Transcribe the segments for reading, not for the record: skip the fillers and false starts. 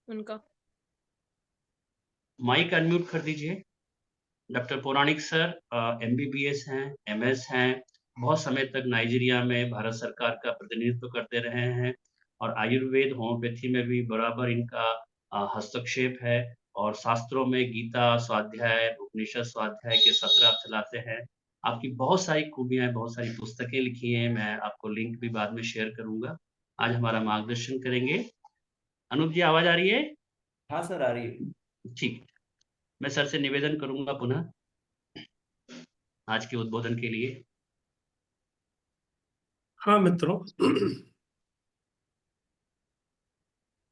उनका। Mic unmute कर दीजिए। डॉक्टर पौराणिक सर एमबीबीएस हैं, एमएस हैं, बहुत समय तक नाइजीरिया में भारत सरकार का प्रतिनिधित्व करते रहे हैं और आयुर्वेद, होम्योपैथी में भी बराबर इनका हस्तक्षेप है और शास्त्रों में गीता स्वाध्याय, उपनिषद स्वाध्याय के सत्र आप चलाते हैं। आपकी बहुत सारी खूबियाँ हैं, बहुत सारी पुस्तकें लिखी हैं, मैं आपको लिंक भी बाद में शेयर करूँगा। आज हमारा मार्गदर्शन करेंगे। अनूप जी आवाज़ आ रही है? हाँ सर, आ रही है। ठीक। मैं सर से निवेदन करूँगा पुनः आज के उद्बोधन के लिए। हाँ मित्रों,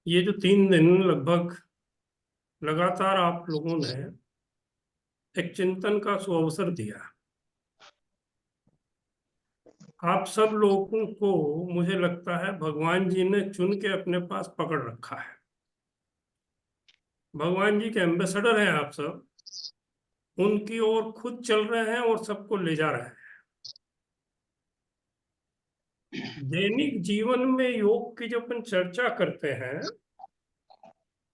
ये जो 3 दिन लगभग लगातार आप लोगों ने एक चिंतन का सुअवसर दिया। आप सब लोगों को मुझे लगता है भगवान जी ने चुन के अपने पास पकड़ रखा है। भगवान जी के एम्बेसडर हैं आप सब, उनकी ओर खुद चल रहे हैं और सबको ले जा रहे हैं। दैनिक जीवन में योग की जब अपन चर्चा करते हैं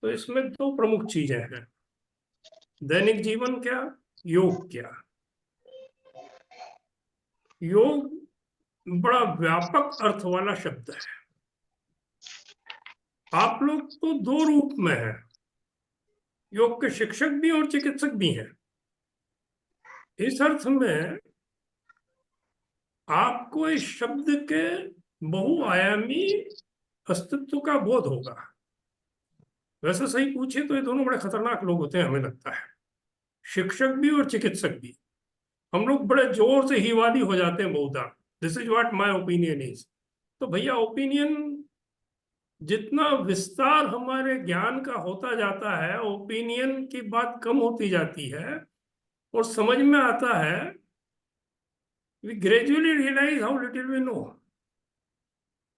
तो इसमें 2 प्रमुख चीजें हैं। दैनिक जीवन क्या, योग क्या। योग बड़ा व्यापक अर्थ वाला शब्द है। आप लोग तो 2 रूप में हैं, योग के शिक्षक भी और चिकित्सक भी हैं। इस अर्थ में आपको इस शब्द के बहुआयामी अस्तित्व का बोध होगा। वैसे सही पूछे तो ये दोनों बड़े खतरनाक लोग होते हैं, हमें लगता है, शिक्षक भी और चिकित्सक भी। हम लोग बड़े जोर से हीवादी हो जाते हैं बहुधा, this is what my opinion is. तो भैया, ओपिनियन जितना विस्तार हमारे ज्ञान का होता जाता है, ओपिनियन की बात कम होती जाती है और समझ में आता है, we gradually realise how little we know.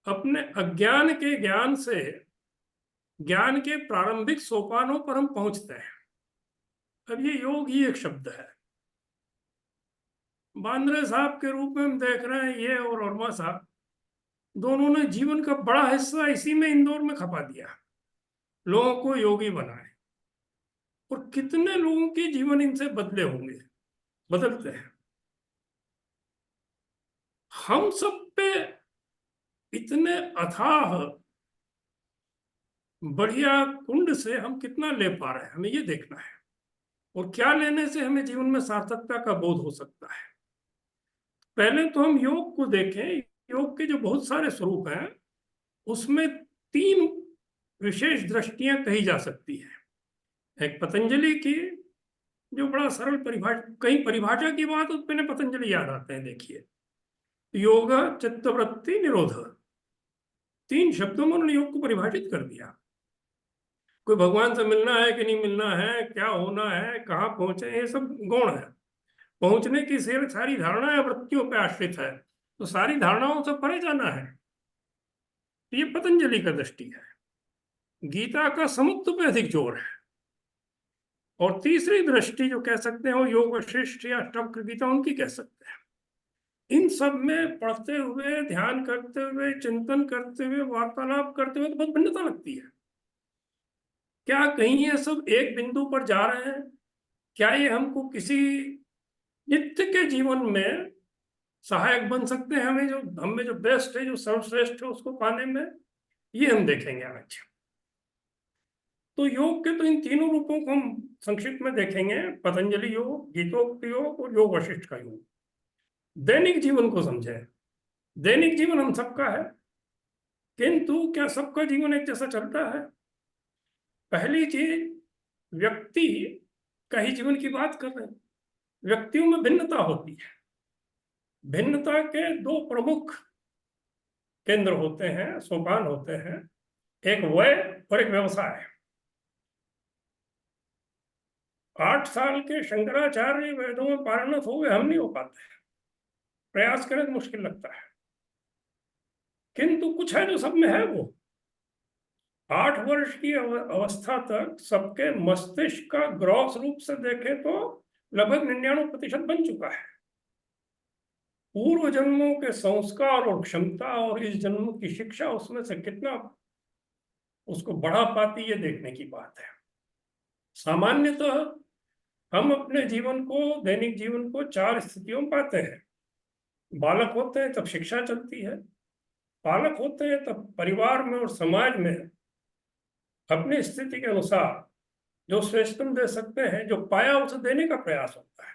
अपने अज्ञान के ज्ञान से ज्ञान के प्रारंभिक सोपानों पर हम पहुंचते हैं। अब ये योग ही एक शब्द है। बांद्रे साहब के रूप में हम देख रहे हैं, ये और वर्मा साहब दोनों ने जीवन का बड़ा हिस्सा इसी में, इंदौर में खपा दिया, लोगों को योगी बनाए। और कितने लोगों के जीवन इनसे बदले होंगे, बदलते हैं। हम सब पे इतने अथाह बढ़िया कुंड से हम कितना ले पा रहे हैं, हमें ये देखना है। और क्या लेने से हमें जीवन में सार्थकता का बोध हो सकता है। पहले तो हम योग को देखें। योग के जो बहुत सारे स्वरूप हैं, उसमें 3 विशेष दृष्टियां कही जा सकती है। एक पतंजलि की, जो बड़ा सरल परिभाषा, कहीं परिभाषा की बात उस पर पतंजलि याद आते हैं। देखिए, योग चित्तवृत्ति निरोध, 3 शब्दों में उन्होंने योग को परिभाषित कर दिया। कोई भगवान से मिलना है कि नहीं मिलना है, क्या होना है, कहाँ पहुंचे, ये सब गौण है। पहुंचने की सारी धारणाएं वृत्तियों पर आश्रित है, तो सारी धारणाओं से परे जाना है। तो ये पतंजलि का दृष्टि है। गीता का समुद्र पे अधिक जोर है। और तीसरी दृष्टि जो कह सकते हैं वो योग वशिष्ठ या अष्टावक्र गीता उनकी कह सकते हैं। इन सब में पढ़ते हुए, ध्यान करते हुए, चिंतन करते हुए, वार्तालाप करते हुए तो बहुत भिन्नता लगती है। क्या कहीं ये सब एक बिंदु पर जा रहे हैं? क्या ये हमको किसी नित्य के जीवन में सहायक बन सकते हैं, हमें जो हमें जो बेस्ट है, जो सर्वश्रेष्ठ है, उसको पाने में? ये हम देखेंगे आज। तो योग के तो इन तीनों रूपों को हम संक्षिप्त में देखेंगे, पतंजलि योग, गीतोक्त योग और योग वशिष्ठ का योग। दैनिक जीवन को समझें। दैनिक जीवन हम सबका है, किंतु क्या सबका जीवन एक जैसा चलता है? पहली चीज, व्यक्ति का ही जीवन की बात कर रहे हैं। व्यक्तियों में भिन्नता होती है। भिन्नता के 2 प्रमुख केंद्र होते हैं, सोपान होते हैं, एक वय और एक व्यवसाय। 8 साल के शंकराचार्य वेदों में पारंगत हो गए, हम नहीं हो पाते। प्रयास करें तो मुश्किल लगता है, किंतु कुछ है जो सब में है। वो 8 वर्ष की अवस्था तक सबके मस्तिष्क का ग्रॉस रूप से देखें तो लगभग 99% बन चुका है। पूर्व जन्मों के संस्कार और क्षमता और इस जन्म की शिक्षा, उसमें से कितना उसको बढ़ा पाती, ये देखने की बात है। सामान्यतः हम अपने जीवन को, दैनिक जीवन को 4 स्थितियों में पाते हैं। बालक होते हैं तब शिक्षा चलती है, बालक होते हैं तब परिवार में और समाज में अपनी स्थिति के अनुसार जो श्रेष्ठतम दे सकते हैं, जो पाया उसे देने का प्रयास होता है।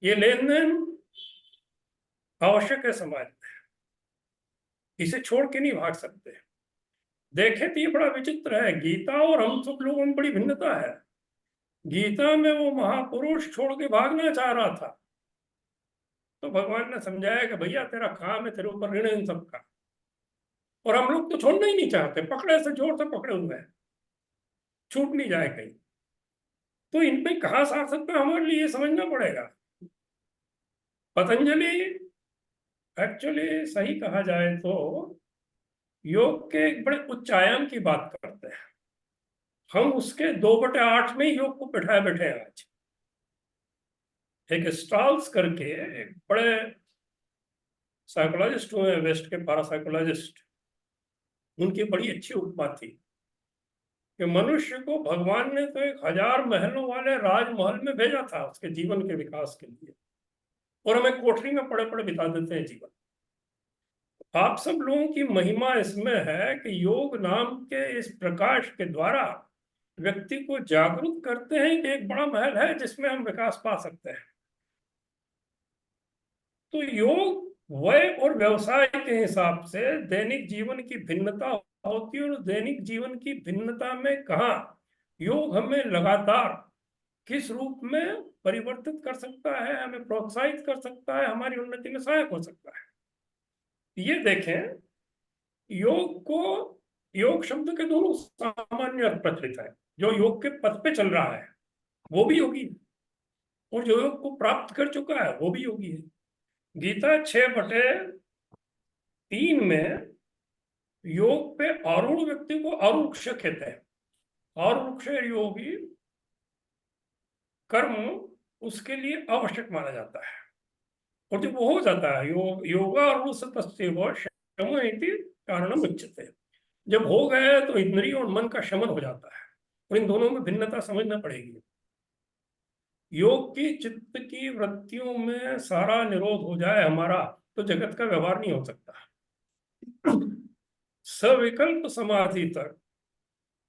ये लेन देन आवश्यक है समाज में, इसे छोड़ के नहीं भाग सकते। देखें तो ये बड़ा विचित्र है, गीता और हम सब लोगों में बड़ी भिन्नता है। गीता में वो महापुरुष छोड़ के भागना चाह रहा था, तो भगवान ने समझाया कि भैया तेरा काम है, तेरे ऊपर ऋण है इन सबका। और हम लोग तो छोड़ना ही नहीं चाहते, पकड़े से जोर से पकड़े हुए हैं, छूट नहीं जाए कहीं। तो इनमें कहाँ सार्थकता हमारे लिए समझना पड़ेगा। पतंजलि एक्चुअली सही कहा जाए तो योग के एक बड़े उच्च आयाम की बात करते हैं। हम उसके 2/8 में योग को बैठाए बैठे हैं आज। एक स्टॉल्स करके एक बड़े साइकोलॉजिस्ट हुए वेस्ट के, पारासाइकोलॉजिस्ट, उनकी बड़ी अच्छी उपमा थी कि मनुष्य को भगवान ने तो 1000 महलों वाले राजमहल में भेजा था उसके जीवन के विकास के लिए, और हमें कोठरी में पड़े पड़े बिता देते हैं जीवन। आप सब लोगों की महिमा इसमें है कि योग नाम के इस प्रकाश के द्वारा व्यक्ति को जागरूक करते हैं कि एक बड़ा महल है जिसमें हम विकास पा सकते हैं। तो योग वय और व्यवसाय के हिसाब से दैनिक जीवन की भिन्नता होती है, और दैनिक जीवन की भिन्नता में कहाँ योग हमें लगातार किस रूप में परिवर्तित कर सकता है, हमें प्रोत्साहित कर सकता है, हमारी उन्नति में सहायक हो सकता है। ये देखें, योग को, योग शब्द के दोनों सामान्य अर्थ प्रचलित है। जो योग के पथ पे चल रहा है वो भी योगी है, और जो योग को प्राप्त कर चुका है वो भी योगी है। गीता 6/3 में योग पे आरूढ़ व्यक्ति को आरूढ़ कहते हैं। आरूढ़ योगी कर्म उसके लिए आवश्यक माना जाता है, और जब वो हो जाता है योगा कारणम उच्यते, जब हो गए तो इंद्रिय और मन का शमन हो जाता है। और इन दोनों में भिन्नता समझना पड़ेगी। योग की चित्त की वृत्तियों में सारा निरोध हो जाए हमारा, तो जगत का व्यवहार नहीं हो सकता। सविकल्प समाधि तक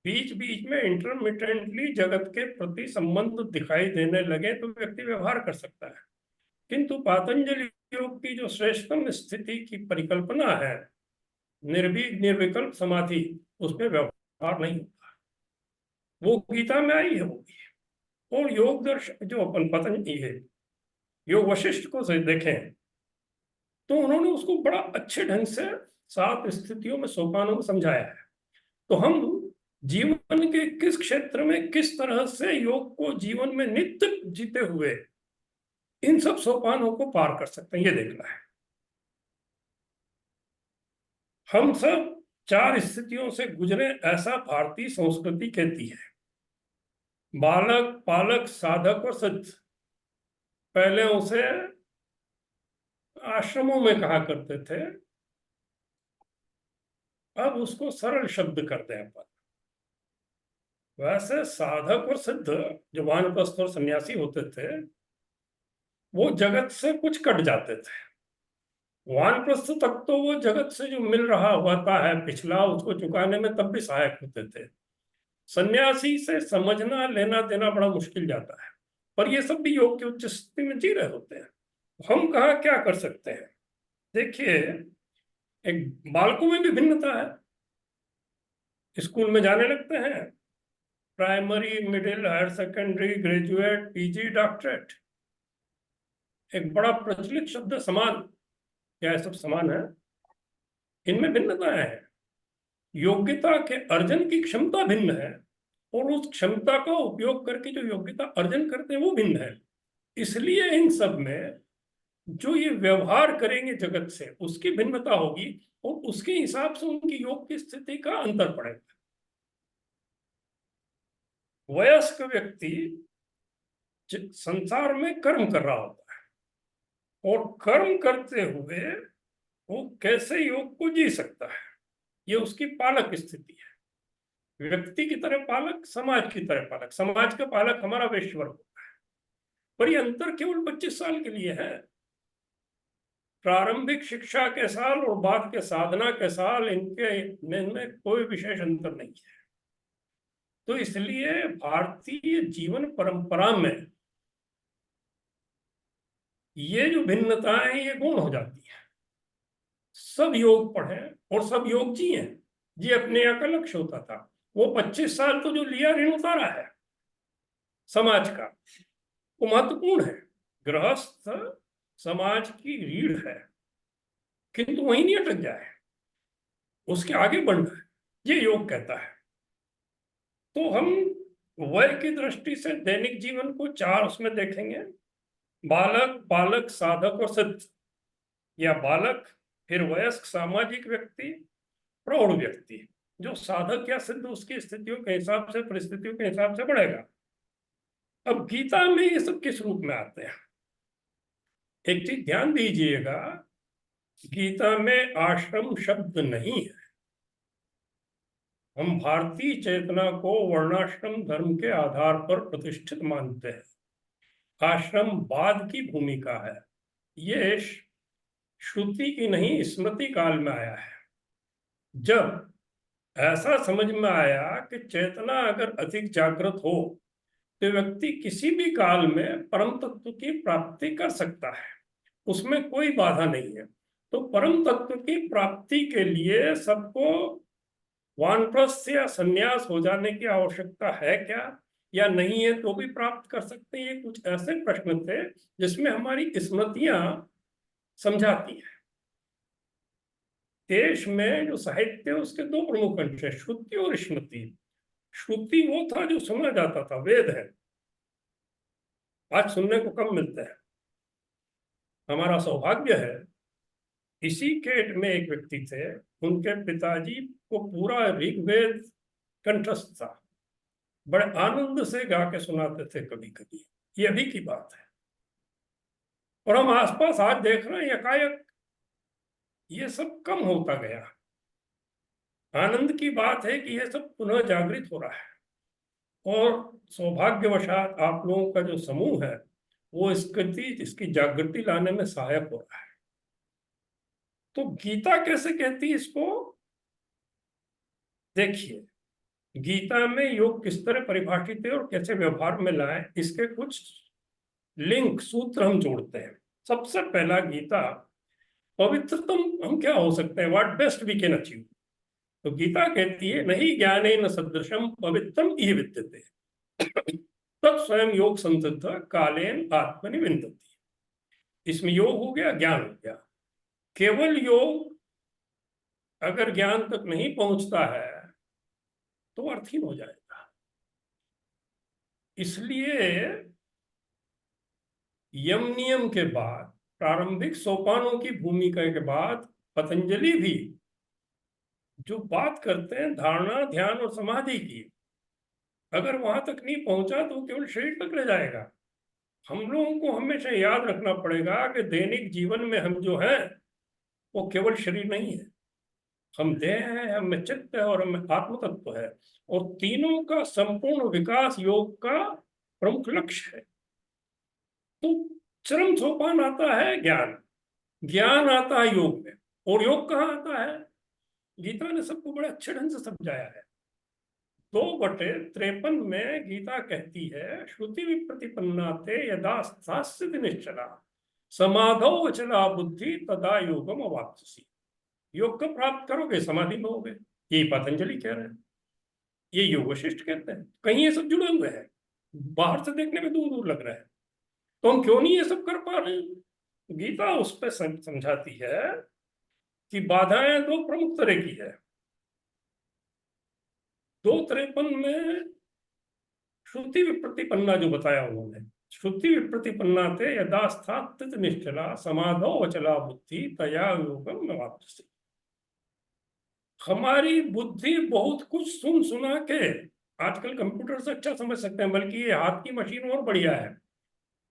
बीच बीच में इंटरमिटेंटली जगत के प्रति संबंध दिखाई देने लगे तो व्यक्ति व्यवहार कर सकता है। किंतु पातंजलि योग की जो श्रेष्ठतम स्थिति की परिकल्पना है, निर्भीक निर्विकल्प समाधि, उसमें व्यवहार नहीं होता। वो गीता में आई है वो भी। और योग दर्शन जो अपन पतंजलि है, योग वशिष्ठ को देखें तो उन्होंने उसको बड़ा अच्छे ढंग से 7 स्थितियों में, सोपानों में समझाया है। तो हम जीवन के किस क्षेत्र में किस तरह से योग को जीवन में नित्य जीते हुए इन सब सोपानों को पार कर सकते हैं, ये देखना है। हम सब 4 स्थितियों से गुजरे, ऐसा भारतीय संस्कृति कहती है। बालक, पालक, साधक और सिद्ध। पहले उसे आश्रमों में कहा करते थे, अब उसको सरल शब्द करते हैं अपन। वैसे साधक और सिद्ध जो वानप्रस्थ और सन्यासी होते थे, वो जगत से कुछ कट जाते थे। वानप्रस्थ तक तो वो जगत से जो मिल रहा होता है पिछला, उसको चुकाने में तब भी सहायक होते थे। सन्यासी से समझना लेना देना बड़ा मुश्किल जाता है, पर ये सब भी योग की उच्च स्थिति में जी रहे होते हैं। हम कहाँ क्या कर सकते हैं? देखिए, एक बालकों में भी भिन्नता है। स्कूल में जाने लगते हैं, primary, middle, higher secondary, graduate, PG, doctorate. एक बड़ा प्रचलित शब्द समान, क्या सब समान है? इनमें भिन्नताएं हैं। योग्यता के अर्जन की क्षमता भिन्न है, और उस क्षमता का उपयोग करके जो योग्यता अर्जन करते हैं वो भिन्न है। इसलिए इन सब में जो ये व्यवहार करेंगे जगत से, उसकी भिन्नता होगी, और उसके हिसाब से उनकी योग की स्थिति का अंतर पड़ेगा। वयस्क व्यक्ति संसार में कर्म कर रहा होता है, और कर्म करते हुए वो कैसे योग को जी सकता है, ये उसकी पालक स्थिति है। व्यक्ति की तरह पालक, समाज की तरह पालक। समाज का पालक हमारा वैश्य वर्ग होता है, पर ये अंतर केवल 25 साल के लिए है। प्रारंभिक शिक्षा के साल और बाद के साधना के साल, इनके में कोई विशेष अंतर नहीं है। तो इसलिए भारतीय जीवन परंपरा में ये जो भिन्नताएं ये गुण हो जाती है। सब योग पढ़े और सब योग जिए, ये अपने यहाँ का लक्ष्य होता था। वो 25 साल तो जो लिया ऋण उतारा है समाज का, वो महत्वपूर्ण है। गृहस्थ समाज की रीढ़ है, किंतु वहीं नहीं अटक जाए, उसके आगे बढ़ना है, ये योग कहता है। तो हम वय की दृष्टि से दैनिक जीवन को 4 उसमें देखेंगे: बालक, बालक, साधक और सिद्ध, या बालक, फिर वयस्क, सामाजिक व्यक्ति, प्रौढ़ व्यक्ति। जो साधक या सिद्ध उसकी स्थितियों के हिसाब से, परिस्थितियों के हिसाब से बढ़ेगा। अब गीता में ये सब किस रूप में आते हैं? एक चीज ध्यान दीजिएगा, गीता में आश्रम शब्द नहीं है। हम भारतीय चेतना को वर्णाश्रम धर्म के आधार पर प्रतिष्ठित मानते हैं। आश्रम बाद की भूमिका है। ये श्रुति की नहीं, स्मृति काल में आया है, जब ऐसा समझ में आया कि चेतना अगर अधिक जागृत हो तो व्यक्ति किसी भी काल में परम तत्व की प्राप्ति कर सकता है, उसमें कोई बाधा नहीं है। तो परम तत्व की प्राप्ति के लिए सबको वानप्रस्थ या संन्यास हो जाने की आवश्यकता है क्या, या नहीं है तो भी प्राप्त कर सकते हैं? ये कुछ ऐसे प्रश्न थे जिसमें हमारी स्मृतियां समझाती हैं। देश में जो साहित्य है उसके 2 प्रमुख अंश है, श्रुति और स्मृति। श्रुति वो था जो सुना जाता था, वेद है, आज सुनने को कम मिलता है। हमारा सौभाग्य है, इसी केट में एक व्यक्ति थे, उनके पिताजी को पूरा ऋग्वेद कंठस्थ था, बड़े आनंद से गा के सुनाते थे कभी कभी। ये अभी की बात है। और हम आसपास आज देख रहे हैं एकाएक ये सब कम होता गया। आनंद की बात है कि ये सब पुनः जागृत हो रहा है, और सौभाग्यवशात आप लोगों का जो समूह है वो इसकी जागृति लाने में सहायक हो रहा है। तो गीता कैसे कहती है इसको? देखिए, गीता में योग किस तरह परिभाषित है और कैसे व्यवहार में लाए, इसके कुछ लिंक सूत्र हम जोड़ते हैं। सबसे पहला, गीता पवित्रतम हम क्या हो सकते हैं, what best we can achieve. तो गीता कहती है, नहीं ज्ञानेन सदृशम पवित्रम इह विद्यते तत् स्वयं योग संसिद्ध कालेन आत्मनि विन्दति। इसमें योग हो गया, ज्ञान हो गया। केवल योग अगर ज्ञान तक नहीं पहुंचता है तो अर्थहीन हो जाएगा। इसलिए यम नियम के बाद, प्रारंभिक सोपानों की भूमिका के बाद, पतंजलि भी जो बात करते हैं धारणा, ध्यान और समाधि की, अगर वहां तक नहीं पहुंचा तो केवल शरीर तक रह जाएगा। हम लोगों को हमेशा याद रखना पड़ेगा कि दैनिक जीवन में हम जो हैं वो केवल शरीर नहीं है, हम देह है, हमें चित्त है और हमें आत्म तत्व है। और तीनों का संपूर्ण विकास योग का प्रमुख लक्ष्य है। तो चरम सोपान आता है ज्ञान, ज्ञान आता है योग में, और योग कहाँ आता है? गीता ने सबको बड़े अच्छे ढंग से समझाया है। 2/53 में गीता कहती है, श्रुति विप्रतिपन्ना ते यदा स्थास्यति निश्चला समाधौ अचला बुद्धि तदा योगम अवाप्स्यसि। योग को प्राप्त करोगे समाधि में होगे, यही पतंजलि कह रहे हैं, ये योग वशिष्ठ कहते हैं। कहीं ये सब जुड़े हुए हैं, बाहर से देखने में दूर दूर लग रहा है, तो हम क्यों नहीं ये सब कर पा रहे हैं? गीता उस पर समझाती है कि बाधाएं 2 प्रमुख तरह की है। 2:53 में श्रुति विप्रतिपन्ना जो बताया उन्होंने, श्रुति विप्रतिपन्ना थे यदा स्थात्वित निश्चला समाधौ अचला बुद्धि तया योगम अवाप्स्यसि। हमारी बुद्धि बहुत कुछ सुन सुना के, आजकल कंप्यूटर से अच्छा समझ सकते हैं, बल्कि ये हाथ की मशीन और बढ़िया है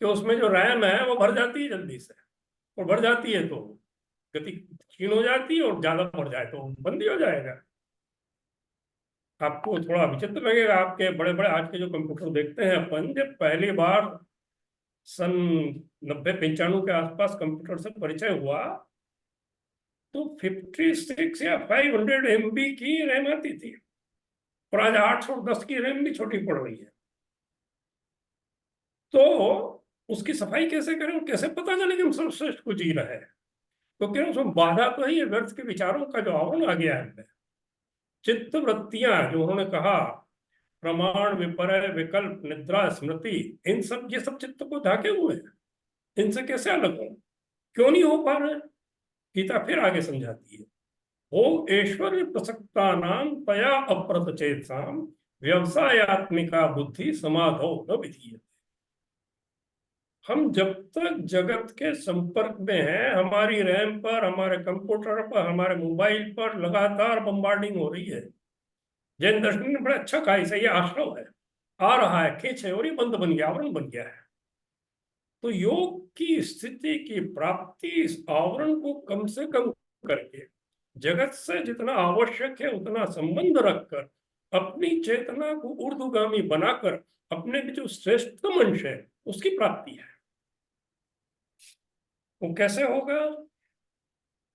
कि उसमें जो रैम है वो भर जाती है जल्दी से, और भर जाती है तो गति क्षीण हो जाती है, और ज्यादा बढ़ जाए तो बंद ही हो जाएगा। आपको थोड़ा विचित्र लगेगा, आपके बड़े बड़े आज के जो कंप्यूटर देखते हैं अपन, जब पहली बार सन 90-95 के आसपास कंप्यूटर से परिचय हुआ तो 56 या 500 MB की रैम आती थी, और आज 810 की रैम भी छोटी पड़ रही है। तो उसकी सफाई कैसे करें, कैसे पता चले कि हम सर्वश्रेष्ठ को जी रहे हैं? क्योंकि उसमें बाधा तो है, ये व्यर्थ के विचारों का जो आवरण आ गया है, चित्त वृत्तियां जो उन्होंने कहा, प्रमाण, विपर्य, विकल्प, निद्रा, स्मृति, इन सब, ये सब चित्त को ढाके हुए हैं। इनसे कैसे अलग हो, क्यों नहीं हो पा रहे? गीता फिर आगे समझाती है, ओम ऐश्वर्य प्रसक्ता नाम तया अप्रत चेतसाम व्यवसायत्मिका बुद्धि समाधो न विधीयते। हम जब तक जगत के संपर्क में हैं, हमारी रैम पर, हमारे कंप्यूटर पर, हमारे मोबाइल पर लगातार बम्बार्डिंग हो रही है। जैन दर्शन ने बड़ा अच्छा कहा, इसे ये आश्रव है, आ रहा है, खींच है, और ये बंद बन गया, आवरण बन गया है। तो योग की स्थिति की प्राप्ति इस आवरण को कम से कम करके, जगत से जितना आवश्यक है उतना संबंध रखकर, अपनी चेतना को ऊर्ध्वगामी बनाकर अपने में जो श्रेष्ठतम अंश है उसकी प्राप्ति है। वो कैसे होगा?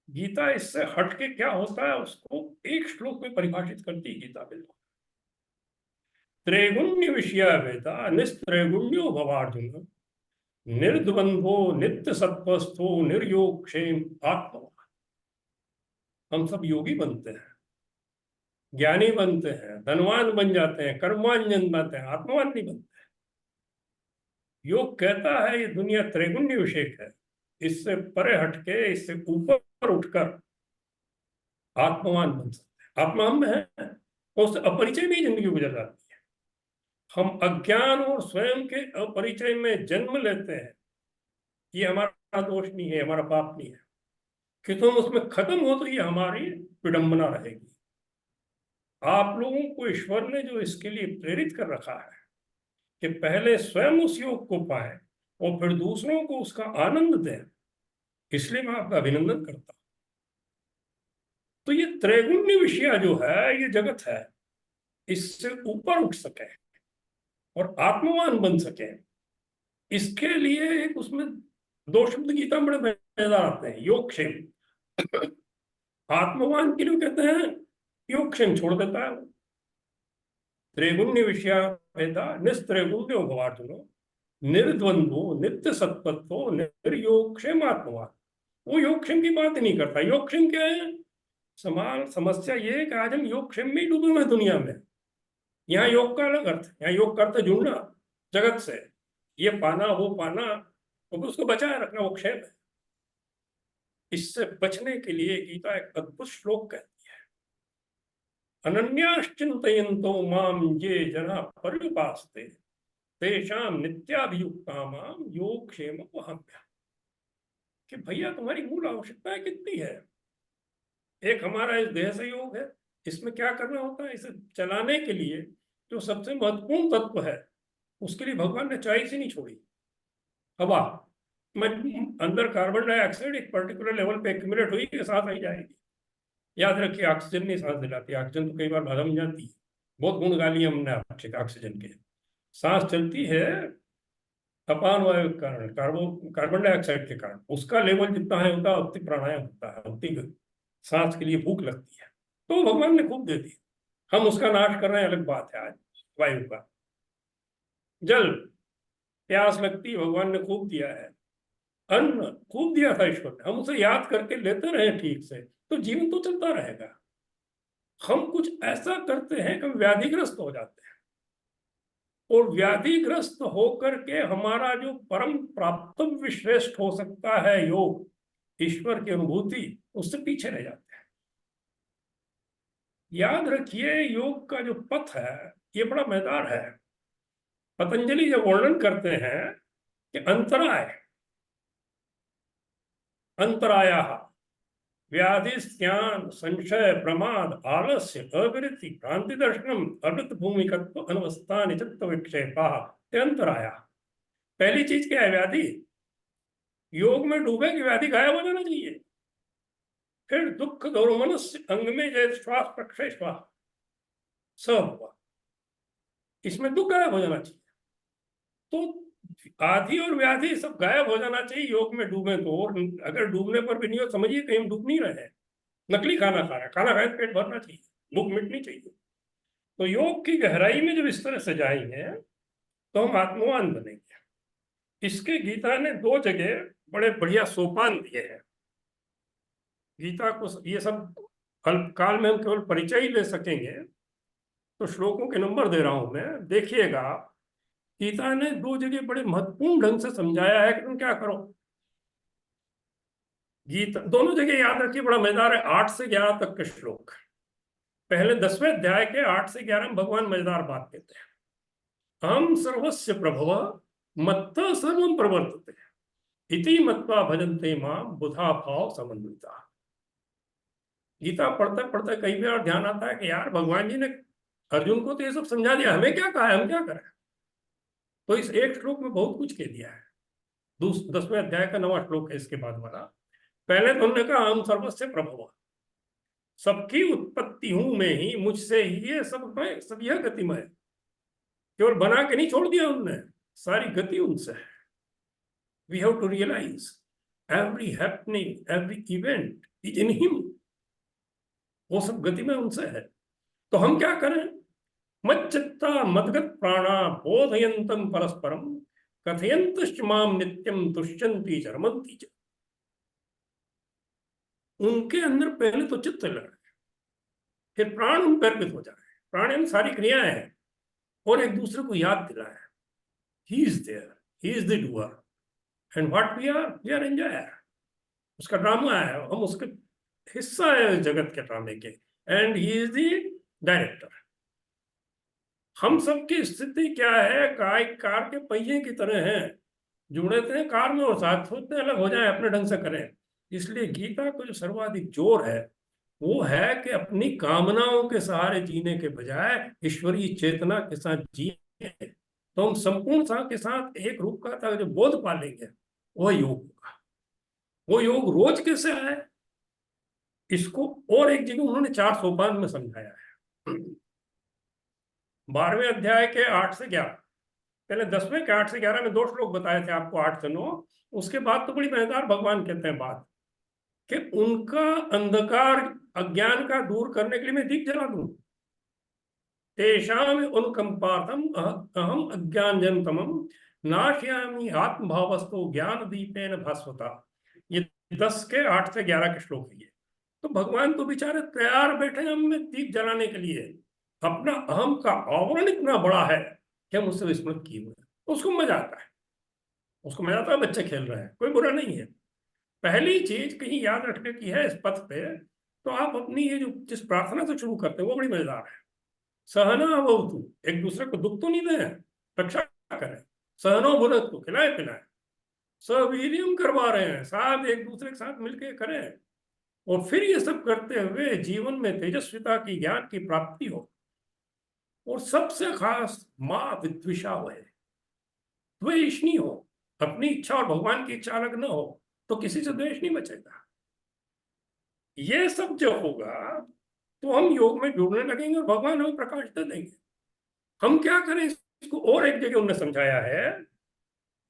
गीता इससे हटके क्या होता है उसको एक श्लोक में परिभाषित करती है गीता। बिल्कुल, त्रैगुण्य विषया वेदा निस्त्रैगुण्यो भवार्जुन निर्द्वंद्वो नित्य सत्वस्थो निर्योग क्षेम आत्मा। हम सब योगी बनते हैं, ज्ञानी बनते हैं, धनवान बन जाते हैं, कर्मवान जन बनते हैं, आत्मवान नहीं बनते। योग कहता है ये दुनिया त्रैगुण्य विषयक है, इससे परे हटके, इससे ऊपर उठकर आत्मवान बन सकते हैं। आत्मा हम में है, तो उससे अपरिचय में ही जिंदगी गुजर जाती है। हम अज्ञान और स्वयं के अपरिचय में जन्म लेते हैं, ये हमारा दोष नहीं है, हमारा पाप नहीं है। कि तुम उसमें खत्म हो तो ये हमारी विडंबना रहेगी। आप लोगों को ईश्वर ने जो इसके लिए प्रेरित कर रखा है कि पहले स्वयं उस योग को पाए और फिर दूसरों को उसका आनंद दें, इसलिए मैं आपका अभिनंदन करता हूं। तो ये त्रैगुण्य विषय जो है, ये जगत है, इससे ऊपर उठ सके और आत्मवान बन सके, इसके लिए एक उसमें दो शब्द गीता में बड़े मजेदार आते हैं, योगक्षेम। आत्मवान के लिए कहते हैं योगक्षेम छोड़ देता है। त्रैगुण्य विषया वेदा निस्त्रैगुण्यो भवार्जुनो निर्द्वंद्वो नित्य सत्पथो निर्योगक्षेम आत्मवान। वो योगक्षेम की बात ही नहीं करता। योगक्षेम क्या है? समस्या ये है कि आज हम योगक्षेम में ही डूबे हुए दुनिया में। यहाँ योग का अलग अर्थ, यहाँ योग का अर्थ जुड़ना जगत से, ये पाना वो पाना, तो उसको बचाए रखना वो क्षेम है। इससे बचने के लिए गीता एक अद्भुत श्लोक कहती है, अनन्याश्चिन्तयन्तो माम ये जना पर्युपासते तेषां नित्याभियुक्तानां योगक्षेममहम्यहम्। कि भैया तुम्हारी मूल आवश्यकता कितनी है? एक हमारा इस देह से योग है, इसमें क्या करना होता है? इसे चलाने के लिए जो सबसे महत्वपूर्ण तत्व है, उसके लिए भगवान ने चॉइस ही नहीं छोड़ी। हवा में अंदर कार्बन डाइऑक्साइड एक पर्टिकुलर लेवल पे एक्यूमुलेट हुई के साथ आई जाएगी। याद रखिए, ऑक्सीजन नहीं सांस दिलाती, ऑक्सीजन तो कई बार बाधा बन जाती है। बहुत गुण गा लिए हमने ऑक्सीजन के। सांस चलती है अपान वायु के कारण, कार्बन डाइऑक्साइड के कारण। उसका लेवल जितना है होता है, उतनी प्राणायाम होता है, उतनी सांस के लिए भूख लगती है, तो भगवान ने खूब दे दी। हम उसका नाश कर रहे हैं, अलग बात है। आज वायु का, जल, प्यास लगती है, भगवान ने खूब दिया है। अन्न खूब दिया था ईश्वर ने, हम उसे याद करके लेते रहे ठीक से, तो जीवन तो चलता रहेगा। हम कुछ ऐसा करते हैं कि व्याधिग्रस्त हो जाते हैं, और व्याधिग्रस्त होकर के हमारा जो परम प्राप्तव्य श्रेष्ठ हो सकता है योग, ईश्वर की अनुभूति, उससे पीछे रह जाते हैं। याद रखिए, योग का जो पथ है ये बड़ा मजेदार है। पतंजलि जब वर्णन करते हैं कि अंतराया व्याधि, ज्ञान, संशय, प्रमाद, आलस्य, अविरति, क्रांति दर्शनम, अवृत भूमिकत्व, अनवस्था, निचित्त विक्षेपा, अंतराया। पहली चीज क्या है? व्याधि। योग में डूबे कि व्याधि गायब हो जाना चाहिए। फिर दुख, गौरमनस्य अंग में जय श्वास प्रक्षय श्वास, स हुआ, इसमें दुख गायब हो जाना चाहिए। तो आदि और व्याधि सब गायब हो जाना चाहिए योग में डूबे तो। और अगर डूबने पर भी नहीं हो, समझिए कहीं हम डूब नहीं रहे हैं, नकली खाना खा रहे हैं। खाना खाए तो पेट भरना चाहिए, भूख मिटनी चाहिए। तो योग की गहराई में जब इस तरह से जाएंगे तो हम आत्मवान बनेंगे। इसके गीता ने 2 जगह बड़े बढ़िया सोपान दिए हैं। गीता को ये सब अल्पकाल में हम केवल परिचय ही ले सकेंगे, तो श्लोकों के नंबर दे रहा हूं मैं, देखिएगा। गीता ने 2 जगह बड़े महत्वपूर्ण ढंग से समझाया है कि तुम क्या करो। गीता दोनों जगह याद रखिए, बड़ा मजेदार है। 8 से 11 तक के श्लोक। पहले 10वें अध्याय के 8 से 11 में भगवान मजेदार बात कहते हैं। अहम सर्वस्य प्रभव मत्तः सर्वं प्रवर्तते इति मत्वा भजन्ते मां बुधा भाव समन्विता। गीता पढ़ते पढ़ते कई बार ध्यान आता है कि यार भगवान जी ने अर्जुन को तो ये सब समझा दिया, हमें क्या कहा है, हम क्या करें। तो इस एक श्लोक में बहुत कुछ कह दिया है। 10वें अध्याय का 9वां श्लोक है इसके बाद वाला। पहले तो उन्होंने कहा हम सर्वस्य प्रभव, सबकी उत्पत्ति हूं मैं ही, मुझसे ही ये सब मैं, सब यह गतिमय। केवल बना के नहीं छोड़ दिया उन्होंने, सारी गति उनसे है। We have to realise every happening, every event is in him. वो सब गति में उनसे है। तो हम क्या करें। मच्चित्ता मद्गत प्राणा बोधयंतम परस्परम कथयंतश्च माम नित्यम तुष्यन्ति च रमन्ति च। उनके अंदर पहले तो चित्त लगे, फिर प्राण उन पर अर्पित हो जाए। प्राणायाम सारी क्रियाएं हैं, और एक दूसरे को याद दिलाए, he is there, he is the doer and what we are enjoyer. उसका ड्रामा है, हम उसके हिस्सा है जगत के ड्रामे के, and he is the director. हम सबकी स्थिति क्या है, कार के पहिए की तरह है, जुड़े थे कार में और साथ सोचते अलग हो जाए, अपने ढंग से करें। इसलिए गीता को जो सर्वाधिक जोर है वो है कि अपनी कामनाओं के सहारे जीने के बजाय ईश्वरीय चेतना के साथ जिए, तो हम संपूर्णता के साथ एक रूप का था जो बोध पालेंगे, वह योग होगा। वो योग रोज कैसे आए, इसको और एक जगह उन्होंने 4 सोपान में समझाया है। 12वें अध्याय के 8 से 11, पहले 10वें के 8 से 11 में 2 श्लोक बताए थे आपको, 8 से 9। उसके बाद तो बड़ी मजेदार भगवान कहते हैं बात कि उनका अंधकार अज्ञान का दूर करने के लिए मैं दीप जला दूं। तेषाम अनुकंपार्थम अहम अज्ञानजनतमम नाशयामि आत्मभावस्तु ज्ञान दीपेन भास्वता। ये 10 के 8 से 11 के श्लोक है ये। तो भगवान तो बेचारे तैयार बैठे हैं हमें दीप जलाने के लिए। अपना अहम का आवरण इतना बड़ा है कि हम उससे विस्मृत किए हुए हैं। उसको मजा आता है, उसको मजा आता है, बच्चे खेल रहे हैं, कोई बुरा नहीं है। पहली चीज कहीं याद रखने की है इस पथ पे, तो आप अपनी ये जो जिस प्रार्थना से शुरू करते हैं वो बड़ी मजेदार है। सहना भवतु, एक दूसरे को दुख तो नहीं दें, रक्षा करें। सहनो भुनक्तु, खिलाए पिलाए। सवीर्यम करवा रहे हैं, साथ एक दूसरे के साथ मिलकर करें। और फिर ये सब करते हुए जीवन में तेजस्विता की, ज्ञान की प्राप्ति हो। और सबसे खास माँ विद्विषा हो, द्वेष नहीं हो। अपनी इच्छा और भगवान की इच्छा अलग न हो तो किसी से द्वेष नहीं बचेगा। ये सब जो होगा तो हम योग में जुड़ने लगेंगे और भगवान हमें प्रकाश दे देंगे। हम क्या करें इसको, और एक जगह उन्होंने समझाया है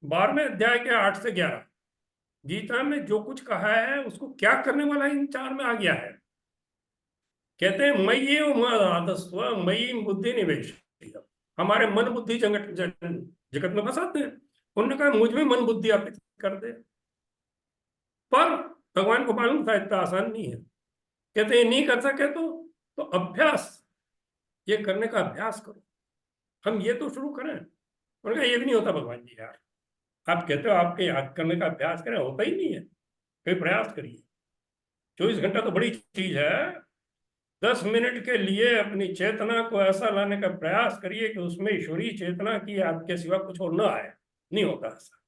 12वें अध्याय के 8 से 11। गीता में जो कुछ कहा है उसको क्या करने वाला इन 4 में आ गया है। कहते हैं मयि आदस्व मयि बुद्धि निवेश। हमारे मन बुद्धि जगत में फंसाते हैं। उन्होंने कहा मुझ में मन बुद्धि अर्पित कर दे। पर भगवान को मालूम था इतना आसान नहीं है। कहते हैं नहीं कर सके तो अभ्यास, ये करने का अभ्यास करो। हम ये तो शुरू करें। उन्होंने कहा ये भी नहीं होता भगवान जी यार, आप कहते हो आपके याद करने का अभ्यास करें, होता ही नहीं है। कोई प्रयास करिए, 24 घंटा तो बड़ी चीज है। 10 मिनट के लिए अपनी चेतना को ऐसा लाने का प्रयास करिए कि उसमें ईश्वरीय चेतना की आपके सिवा कुछ और न आए। नहीं होता ऐसा,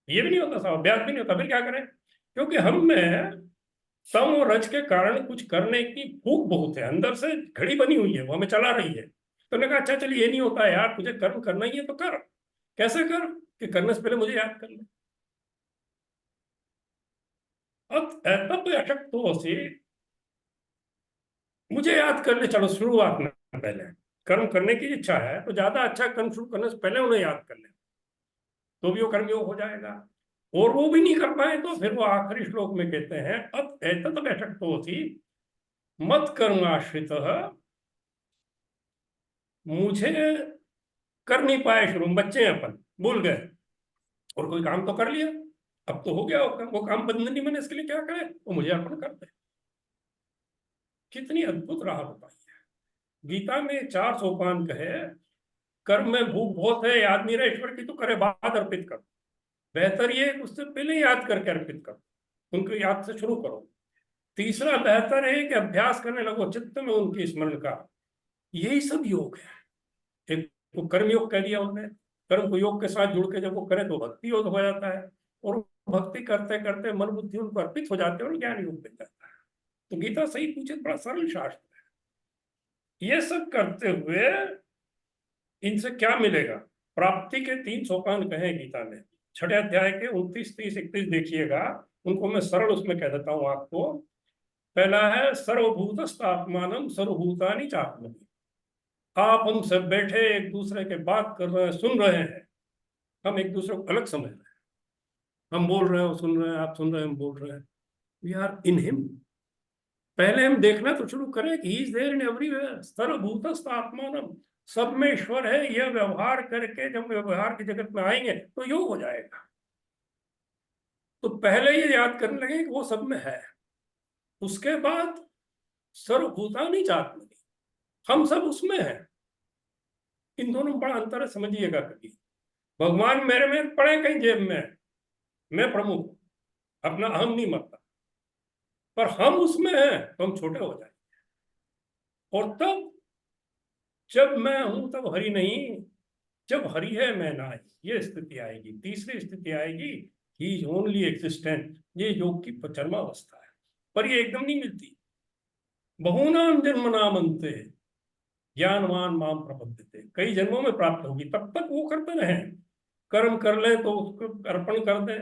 ये भी नहीं होता, सब अभ्यास भी नहीं होता। फिर क्या करें, क्योंकि हम में सम और रज के कारण कुछ करने की भूख बहुत है, अंदर से घड़ी बनी हुई है, वो हमें चला रही है। तो मैंने कहा अच्छा चलिए ये नहीं होता यार, तुझे कर्म करना ही है तो कर। कैसे कर कि करने से पहले मुझे याद कर ले। अब तब अशक्त हो से मुझे याद कर ले, चलो शुरुआत में पहले कर्म करने की इच्छा है तो ज्यादा अच्छा कर्म शुरू करने से पहले उन्हें याद कर ले, तो भी वो कर्मयोग हो जाएगा। और वो भी नहीं कर पाए तो फिर वो आखिरी श्लोक में कहते हैं अब एतत् अशक्तोऽसि मत कर्माश्रित, मुझे कर नहीं पाए शुरू, बच्चे हैं अपन, भूल गए, और कोई काम तो कर लिया, अब तो हो गया वो काम बंद नहीं बने, इसके लिए क्या करे, वो मुझे अर्पण कर दे। कितनी अद्भुत राह बताई है गीता में। 4 सोपान कहे, कर्म में भूख बहुत है, याद नहीं रहा ईश्वर की, तो करे बाद अर्पित कर। बेहतर ये उससे पहले याद करके अर्पित करो, उनको याद से शुरू करो। तीसरा बेहतर है कि अभ्यास करने लगो चित्त में उनकी स्मरण का। यही सब योग है। एक को कर्म योग कह दिया उन्होंने, कर्म को योग के साथ जुड़ के जब वो करे तो भक्ति योग हो जाता है, और भक्ति करते करते मन बुद्धि उनको अर्पित हो जाते हैं और ज्ञान योग बन जाता है। तो गीता सही पूछे बड़ा सरल शास्त्र है। ये सब करते हुए इनसे क्या मिलेगा? प्राप्ति के 3 सोपान कहे गीता में, 6 अध्याय के 29, 30, 31 देखिएगा, उनको मैं सरल उसमें कह देता हूं आपको। पहला है सर्वभूतस्थात्मानं सर्वभूतानि चात्मनि। आप हम सब बैठे एक दूसरे के बात कर रहे हैं, सुन रहे हैं, हम एक दूसरे को अलग समझ रहे हैं। हम बोल रहे हैं, वो सुन रहे हैं, आप सुन रहे हैं, हम बोल रहे हैं। We are in him. पहले हम देखना तो शुरू करें कि he is there in everywhere, सर्वभूतस्थ आत्मानम, सब में ईश्वर है। यह व्यवहार करके जब व्यवहार के जगत में आएंगे तो योग हो जाएगा। तो पहले ये याद करने लगे कि वो सब में है, उसके बाद सर्वभूतानि चात्मनि, हम सब उसमें हैं। इन दोनों में बड़ा अंतर है, समझिएगा कभी। भगवान मेरे में पड़े कहीं जेब में, मैं प्रमुख, अपना अहम नहीं मरता, पर हम उसमें हैं तो हम छोटे हो जाएंगे। और तब जब मैं हूं तब हरि नहीं, जब हरि है मैं ना, ये स्थिति आएगी। तीसरी स्थिति आएगी, ही इज ओनली एग्जिस्टेंट। ये योग की चरमावस्था है, पर ये एकदम नहीं मिलती। बहुनाम जन्मनाम अन्ते ज्ञानवान माम प्रपद्यते, कई जन्मों में प्राप्त होगी, तब तक वो करते रहे। कर्म कर ले तो उसको अर्पण कर दे।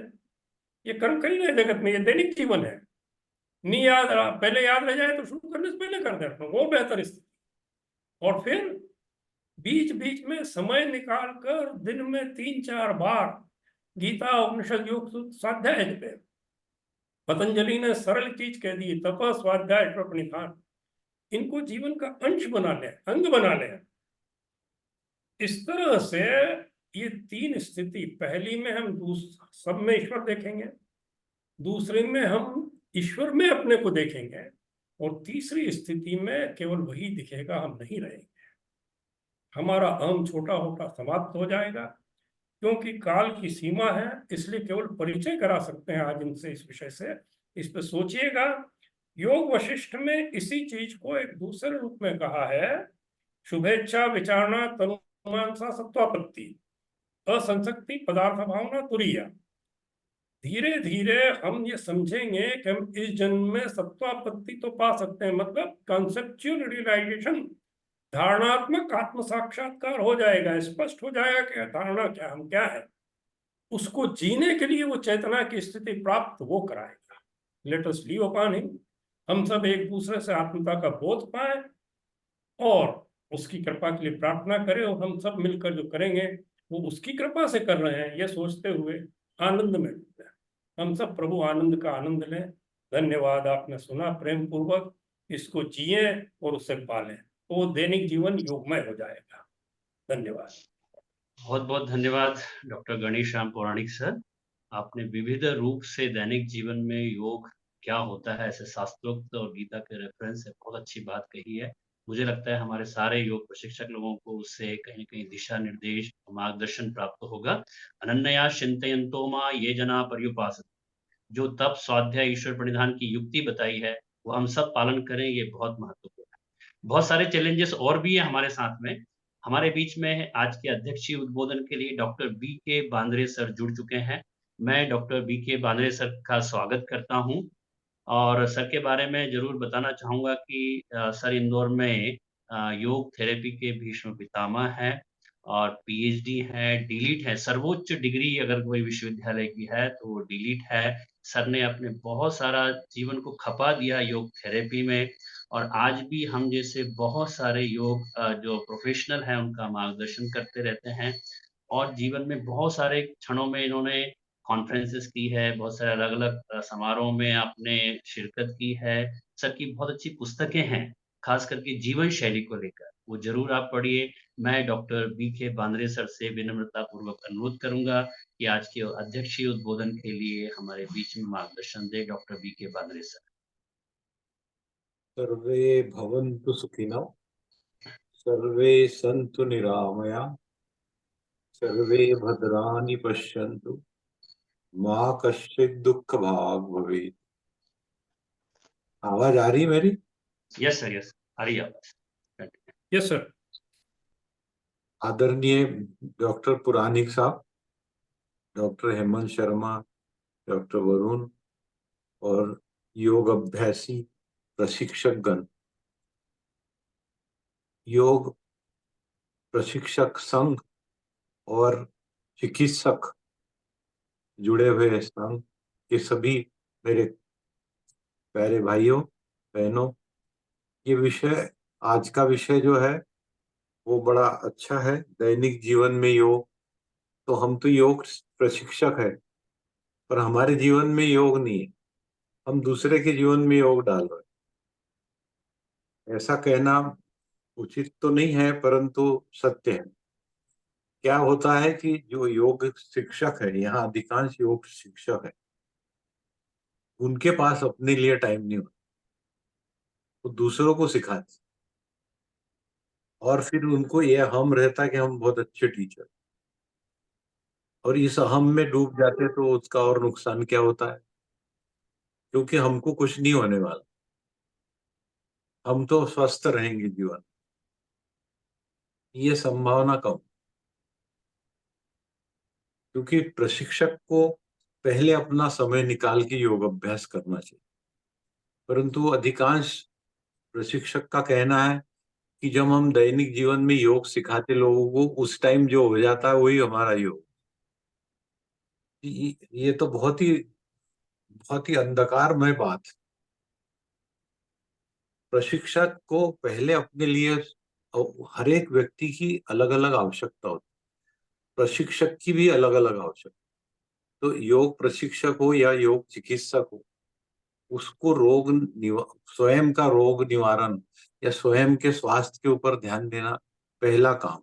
ये कर्म कर ही रहे जगत में, ये दैनिक जीवन है। नहीं याद रहा, पहले याद रह जाए तो शुरू करने से पहले कर दे अर्पण, वो बेहतर स्थिति। और फिर बीच बीच में समय निकाल कर दिन में 3-4 बार गीता, उपनिषद, योग सूत्र, स्वाध्याय जपे। पतंजलि ने सरल चीज कह दी, तप, स्वाध्याय, प्रणिधान। इनको जीवन का अंश बना ले, अंग बना ले। इस तरह से ये 3 स्थिति, पहली में हम सब में ईश्वर देखेंगे, दूसरे में हम ईश्वर में अपने को देखेंगे, और तीसरी स्थिति में केवल वही दिखेगा, हम नहीं रहेंगे। हमारा अहम छोटा होता समाप्त हो जाएगा। क्योंकि काल की सीमा है, इसलिए केवल परिचय करा सकते हैं आज इनसे, इस विषय से। इस पर सोचिएगा। योग वशिष्ठ में इसी चीज को एक दूसरे रूप में कहा है, शुभेच्छा विचारणा तनुमानसा सत्वापत्ति, असंसक्ति पदार्थ भावना तुरीया। धीरे धीरे हम ये समझेंगे कि हम इस जन्म में सत्वापत्ति तो पा सकते हैं, मतलब कॉन्सेप्चुअल रियलाइजेशन, धारणात्मक आत्म साक्षात्कार हो जाएगा, स्पष्ट हो जाएगा कि धारणा क्या, हम क्या है। उसको जीने के लिए वो चेतना की स्थिति प्राप्त वो कराएगा। Let us leave upon him. हम सब एक दूसरे से आत्मता का बोध पाए और उसकी कृपा के लिए प्रार्थना करें, और हम सब मिलकर जो करेंगे वो उसकी कृपा से कर रहे हैं, ये सोचते हुए आनंद में डूबते हैं। हम सब प्रभु आनंद का आनंद लें। धन्यवाद, आपने सुना प्रेम पूर्वक, इसको जिए और उससे पालें, तो वो दैनिक जीवन योगमय हो जाएगा। धन्यवाद। बहुत बहुत धन्यवाद डॉक्टर गणेश राम पौराणिक सर। आपने विविध रूप से दैनिक जीवन में योग क्या होता है, ऐसे शास्त्रोक्त और गीता के रेफरेंस से बहुत अच्छी बात कही है। मुझे लगता है हमारे सारे योग प्रशिक्षक लोगों को उससे कहीं न कहीं दिशा निर्देश, मार्गदर्शन प्राप्त होगा। अनन्या चिंतयन्तो मां ये जना पर्युपासते, जो तप, स्वाध्याय, ईश्वर प्रणिधान की युक्ति बताई है, वो हम सब पालन करें, ये बहुत महत्वपूर्ण है। बहुत सारे चैलेंजेस और भी हैं हमारे साथ में। हमारे बीच में आज के अध्यक्षीय उद्बोधन के लिए डॉक्टर बी के बांद्रे सर जुड़ चुके हैं। मैं डॉक्टर बी के बांद्रे सर का स्वागत करता हूँ, और सर के बारे में ज़रूर बताना चाहूँगा कि सर इंदौर में योग थेरेपी के भीष्म पितामह हैं, और पीएचडी है, डीलिट है। सर्वोच्च डिग्री अगर कोई विश्वविद्यालय की है तो वो डीलिट है। सर ने अपने बहुत सारा जीवन को खपा दिया योग थेरेपी में, और आज भी हम जैसे बहुत सारे योग जो प्रोफ़ेशनल हैं उनका मार्गदर्शन करते रहते हैं और जीवन में बहुत सारे क्षणों में इन्होंने कॉन्फ्रेंसेस की है, बहुत सारे अलग-अलग समारोह में आपने शिरकत की है। सर की बहुत अच्छी पुस्तकें हैं, ख़ास करके जीवन शैली को लेकर, वो ज़रूर आप पढ़िए। मैं डॉक्टर बीके बांद्रे सर से विनम्रतापूर्वक अनुरोध करूँगा कि आज के अध्यक्षीय उद्बोधन के लिए हमारे बीच में मार्गदर्शन दें डॉक्टर बीके बांद्रे सर। सर्वे भवन्तु सुखिनः, सर्वे सन्तु निरामया, सर्वे भद्राणि पश्यन्तु, मा कश्चित् दुःखभाग् भवेत्। आवाज आ रही है मेरी? Yes sir, yes. आ रही है आवाज़। Yes sir. आदरणीय डॉक्टर पुराणिक साहब, डॉक्टर हेमंत शर्मा, डॉक्टर वरुण और योग अभ्यासी प्रशिक्षक गण, योग प्रशिक्षक संघ और चिकित्सक जुड़े हुए संघ के सभी मेरे प्यारे भाइयों बहनों, ये विषय, आज का विषय जो है वो बड़ा अच्छा है। दैनिक जीवन में योग, तो हम तो योग प्रशिक्षक है, पर हमारे जीवन में योग नहीं है, हम दूसरे के जीवन में योग डाल रहे हैं। ऐसा कहना उचित तो नहीं है, परंतु सत्य है। क्या होता है कि जो योग शिक्षक है, यहाँ अधिकांश योग शिक्षक है, उनके पास अपने लिए टाइम नहीं होता, वो दूसरों को सिखाते और फिर उनको ये हम रहता कि हम बहुत अच्छे टीचर, और इस हम में डूब जाते तो उसका और नुकसान क्या होता है, क्योंकि हमको कुछ नहीं होने वाला, हम तो स्वस्थ रहेंगे जीवन, ये संभावना कम। क्योंकि प्रशिक्षक को पहले अपना समय निकाल के योग अभ्यास करना चाहिए, परंतु अधिकांश प्रशिक्षक का कहना है कि जब हम दैनिक जीवन में योग सिखाते लोगों को, उस टाइम जो हो जाता है वही हमारा योग। ये तो बहुत ही अंधकारमय बात। प्रशिक्षक को पहले अपने लिए, हर एक व्यक्ति की अलग अलग आवश्यकता होती है, प्रशिक्षक की भी अलग अलग आवश्यकता। तो योग प्रशिक्षक हो या योग चिकित्सक हो, उसको स्वयं का रोग निवारण या स्वयं के स्वास्थ्य के ऊपर ध्यान देना पहला काम,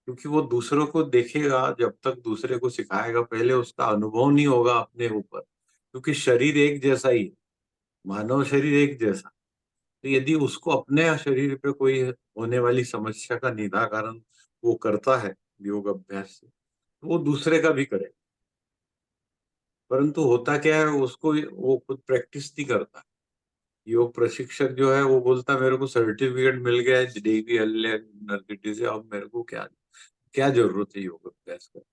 क्योंकि वो दूसरों को देखेगा, जब तक दूसरे को सिखाएगा पहले उसका अनुभव नहीं होगा अपने ऊपर, क्योंकि शरीर एक जैसा ही है, मानव शरीर एक जैसा। तो यदि उसको अपने शरीर पे कोई होने वाली समस्या का निराकरण वो करता है योग अभ्यास से, तो वो दूसरे का भी करे। परंतु होता क्या है, उसको वो खुद प्रैक्टिस नहीं करता। योग प्रशिक्षक जो है वो बोलता मेरे को सर्टिफिकेट मिल गया है DVL से, अब मेरे को क्या क्या जरूरत है योग अभ्यास करने।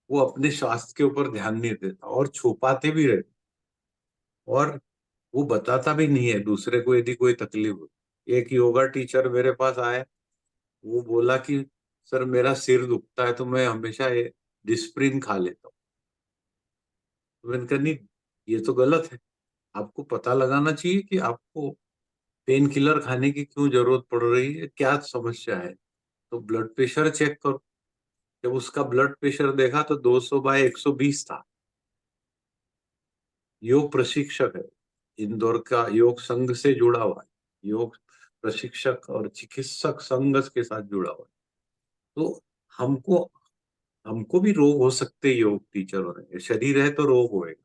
वो अपने स्वास्थ्य के ऊपर ध्यान नहीं देता और छुपाते भी रहते, और वो बताता भी नहीं है दूसरे को यदि कोई तकलीफ हो। एक योगा टीचर मेरे पास आए, वो बोला कि सर मेरा सिर दुखता है तो मैं हमेशा ये डिस्प्रिन खा लेता हूँ। तो मैंने कहा नहीं, ये तो गलत है, आपको पता लगाना चाहिए कि आपको पेन किलर खाने की क्यों जरूरत पड़ रही है, क्या समस्या है। तो ब्लड प्रेशर चेक करो। जब उसका ब्लड प्रेशर देखा तो 200/120 था। योग प्रशिक्षक है, इंदौर का योग संघ से जुड़ा हुआ है, योग प्रशिक्षक और चिकित्सक संघ के साथ जुड़ा हुआ है। तो हमको हमको भी रोग हो सकते हैं, योग टीचर होने के, शरीर है तो रोग होएगा,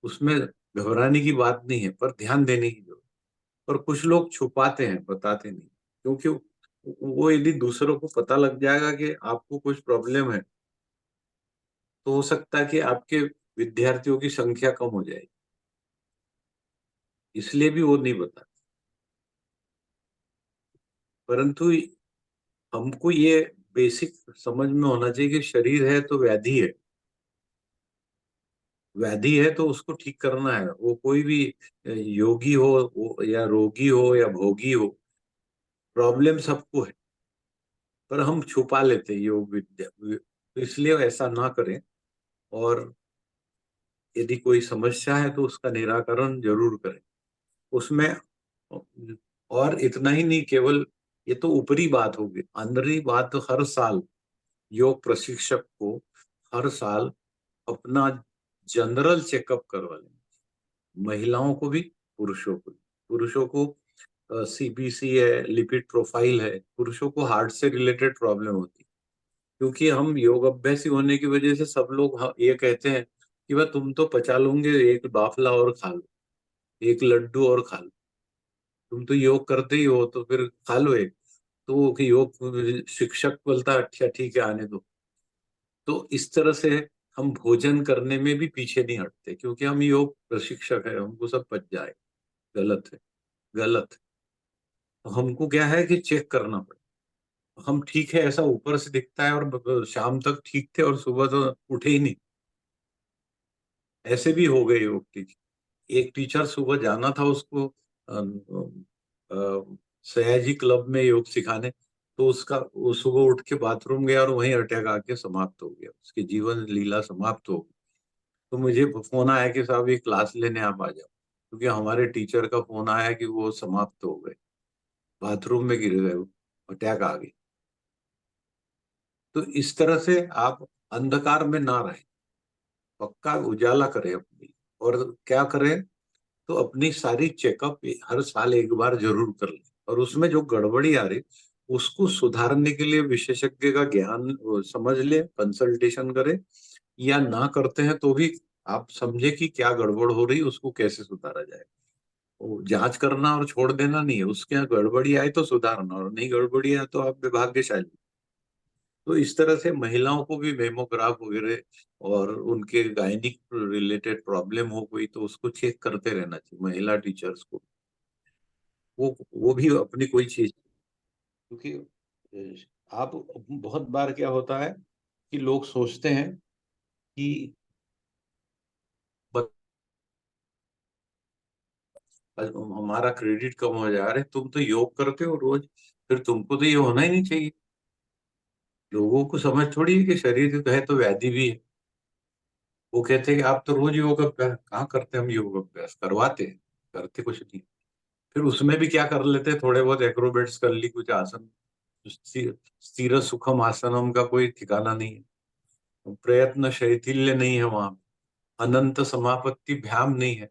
उसमें घबराने की बात नहीं है, पर ध्यान देने की जरूरत। पर कुछ लोग छुपाते हैं, बताते नहीं, क्योंकि वो यदि दूसरों को पता लग जाएगा कि आपको कुछ प्रॉब्लम है, तो हो सकता है कि आपके विद्यार्थियों की संख्या कम हो जाएगी, इसलिए भी वो नहीं बताते। परंतु हमको ये बेसिक समझ में होना चाहिए कि शरीर है तो व्याधि है, व्याधि है तो उसको ठीक करना है। वो कोई भी योगी हो या रोगी हो या भोगी हो, प्रॉब्लम सबको है, पर हम छुपा लेते हैं योग विद्या। तो इसलिए ऐसा ना करें, और यदि कोई समस्या है तो उसका निराकरण जरूर करें। उसमें और इतना ही नहीं, केवल ये तो ऊपरी बात होगी, अंदरी बात तो हर साल योग प्रशिक्षक को हर साल अपना जनरल चेकअप करवा लेना, महिलाओं को भी पुरुषों को भी। पुरुषों को सीबीसी है, लिपिड प्रोफाइल है, पुरुषों को हार्ट से रिलेटेड प्रॉब्लम होती है। क्योंकि हम योग अभ्यासी होने की वजह से सब लोग ये कहते हैं कि वह तुम तो पचा लोगे, एक बाफला और खा लो, एक लड्डू और खा लो, तुम तो योग करते ही हो तो फिर खा लो एक। तो वो कि योग शिक्षक बोलता है अच्छा ठीक है आने दो। तो इस तरह से हम भोजन करने में भी पीछे नहीं हटते, क्योंकि हम योग प्रशिक्षक है, हमको सब पच जाए। गलत है, गलत है। तो हमको क्या है कि चेक करना पड़े, हम ठीक है ऐसा ऊपर से दिखता है, और शाम तक ठीक थे और सुबह तो उठे ही नहीं, ऐसे भी हो गए योग टीचर। एक टीचर सुबह जाना था उसको सयाजी क्लब में योग सिखाने, तो उसका वो सुबह उठ के बाथरूम गया और वहीं अटैक आके समाप्त हो गया, उसकी जीवन लीला समाप्त हो गई। तो मुझे फोन आया कि साहब ये क्लास लेने आप आ जाओ, क्योंकि हमारे टीचर का फोन आया कि वो समाप्त हो गए, बाथरूम में गिर गए, अटैक आ गई। तो इस तरह से आप अंधकार में ना रहे, पक्का उजाला करें अपनी। और क्या करें, तो अपनी सारी चेकअप हर साल एक बार जरूर कर लें, और उसमें जो गड़बड़ी आ रही उसको सुधारने के लिए विशेषज्ञ का ज्ञान समझ ले, कंसल्टेशन करें, या ना करते हैं तो भी आप समझे कि क्या गड़बड़ हो रही, उसको कैसे सुधारा जाए। वो जांच करना और छोड़ देना नहीं है, उसके यहाँ गड़बड़ी आए तो सुधारना, और नहीं गड़बड़ी आए तो आप भाग्यशाली। तो इस तरह से महिलाओं को भी मेमोग्राफ वगैरह, और उनके गायनिक रिलेटेड प्रॉब्लम हो कोई तो उसको चेक करते रहना चाहिए, महिला टीचर्स को। वो भी अपनी कोई चीज, क्योंकि आप बहुत बार क्या होता है कि लोग सोचते हैं कि हमारा क्रेडिट कम हो जा रहा है, तुम तो योग करते हो रोज, फिर तुमको तो ये होना ही नहीं चाहिए। लोगों को समझ थोड़ी है कि शरीर तो है तो व्याधि भी है। वो कहते हैं कि आप तो रोज योग अभ्यास, कहाँ करते हम योग अभ्यास, करवाते हैं, करते कुछ नहीं। फिर उसमें भी क्या कर लेते हैं, थोड़े बहुत एक्रोबेट्स कर ली, कुछ आसन, स्थिर सुखम आसनम का कोई ठिकाना नहीं है, प्रयत्न शैथिल्य नहीं है वहां, अनंत समापत्ति भ्याम नहीं है।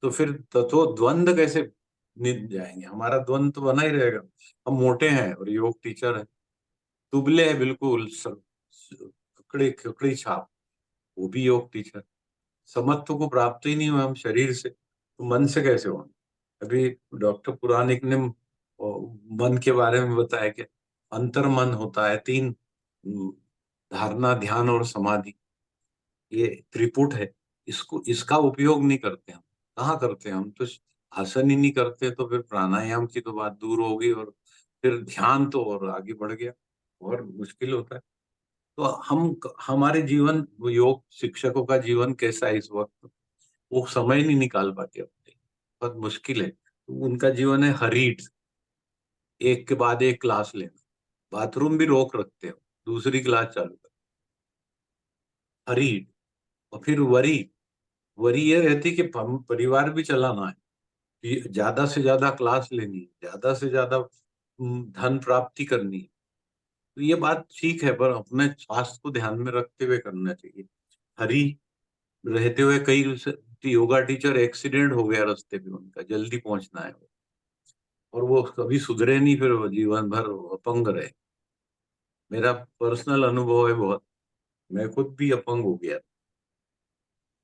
तो फिर तत्व द्वंद कैसे निभ जाएंगे, हमारा द्वंद तो बना ही रहेगा। हम मोटे हैं और योग टीचर है, दुबले है बिल्कुल, ककड़ी ककड़ी छाप, वो भी योग टीचर। समत्व को प्राप्त ही नहीं हुआ हम शरीर से, तो मन से कैसे होंगे। अभी डॉक्टर पुराणिक ने मन के बारे में बताया कि अंतर मन होता है तीन, धारणा, ध्यान और समाधि, ये त्रिपुट है। इसको, इसका उपयोग नहीं करते हम। कहाँ करते हैं हम, तो आसन ही नहीं करते, तो फिर प्राणायाम की तो बात दूर होगी, और फिर ध्यान तो और आगे बढ़ गया, और मुश्किल होता है। तो हम, हमारे जीवन, वो योग शिक्षकों का जीवन कैसा है इस वक्त, वो समय नहीं निकाल पाते अपने, बहुत मुश्किल है। तो उनका जीवन है हरीड, एक के बाद एक क्लास लेना, बाथरूम भी रोक रखते हो, दूसरी क्लास चालू कर, हरीड। और फिर वरी, वरी ये रहती कि परिवार भी चलाना है, कि ज्यादा से ज्यादा क्लास लेनी है, ज्यादा से ज्यादा धन प्राप्ति करनी है। तो ये बात ठीक है, पर अपने स्वास्थ्य को ध्यान में रखते हुए करना चाहिए। हरी रहते हुए कई योगा टीचर एक्सीडेंट हो गया रास्ते पे, उनका जल्दी पहुंचना है, और वो कभी सुधरे नहीं, फिर वो जीवन भर अपंग रहे। मेरा पर्सनल अनुभव है बहुत, मैं खुद भी अपंग हो गया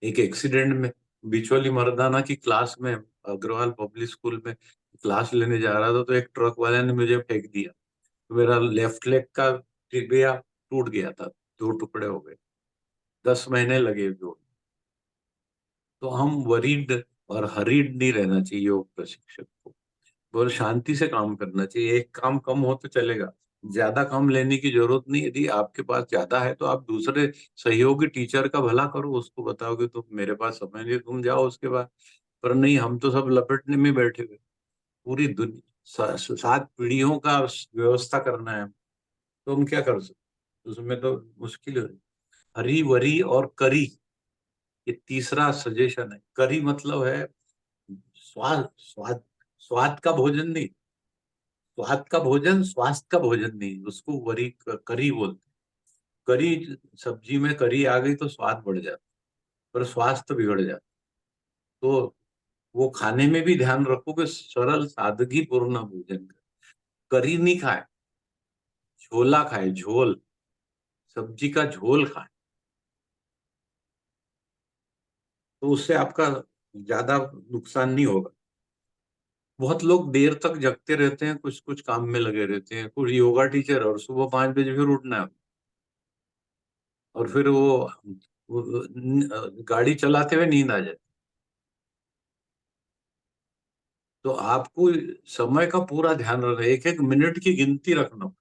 एक एक्सीडेंट में। बिचौली मर्दाना की क्लास में, अग्रवाल पब्लिक स्कूल में क्लास लेने जा रहा था, तो एक ट्रक वाले ने मुझे फेंक दिया, तो मेरा लेफ्ट लेग का टिबिया टूट गया था, दो टुकड़े हो गए, 10 महीने लगे जो। तो हम वरीड और हरीड नहीं रहना चाहिए योग प्रशिक्षक को, बहुत शांति से काम करना चाहिए। एक काम कम हो तो चलेगा, ज्यादा काम लेने की जरूरत नहीं। यदि आपके पास ज्यादा है तो आप दूसरे सहयोगी टीचर का भला करो, उसको बताओगे तो मेरे पास समय नहीं, तुम जाओ उसके बाद। पर नहीं, हम तो सब लपेटने में बैठे हुए, पूरी दुनिया 7 पीढ़ियों का व्यवस्था करना है, तो हम क्या कर सकते, उसमें तो मुश्किल है। हरी वरी और करी, ये तीसरा सजेशन है। करी मतलब है स्वाद, स्वाद स्वाद का भोजन नहीं, स्वाद का भोजन स्वास्थ्य का भोजन नहीं, उसको वरी करी बोलते। करी सब्जी में करी आ गई तो स्वाद बढ़ जाता, पर स्वास्थ्य बिगड़ जाता। तो वो खाने में भी ध्यान रखो कि सरल सादगी पूर्ण भोजन करें। करी नहीं खाए, झोला खाए, झोल, सब्जी का झोल खाए, तो उससे आपका ज्यादा नुकसान नहीं होगा। बहुत लोग देर तक जगते रहते हैं, कुछ कुछ काम में लगे रहते हैं, कुछ योगा टीचर, और सुबह 5 बजे फिर उठना है, और फिर वो गाड़ी चलाते हुए नींद आ जाती। तो आपको समय का पूरा ध्यान रखना, एक एक मिनट की गिनती रखना,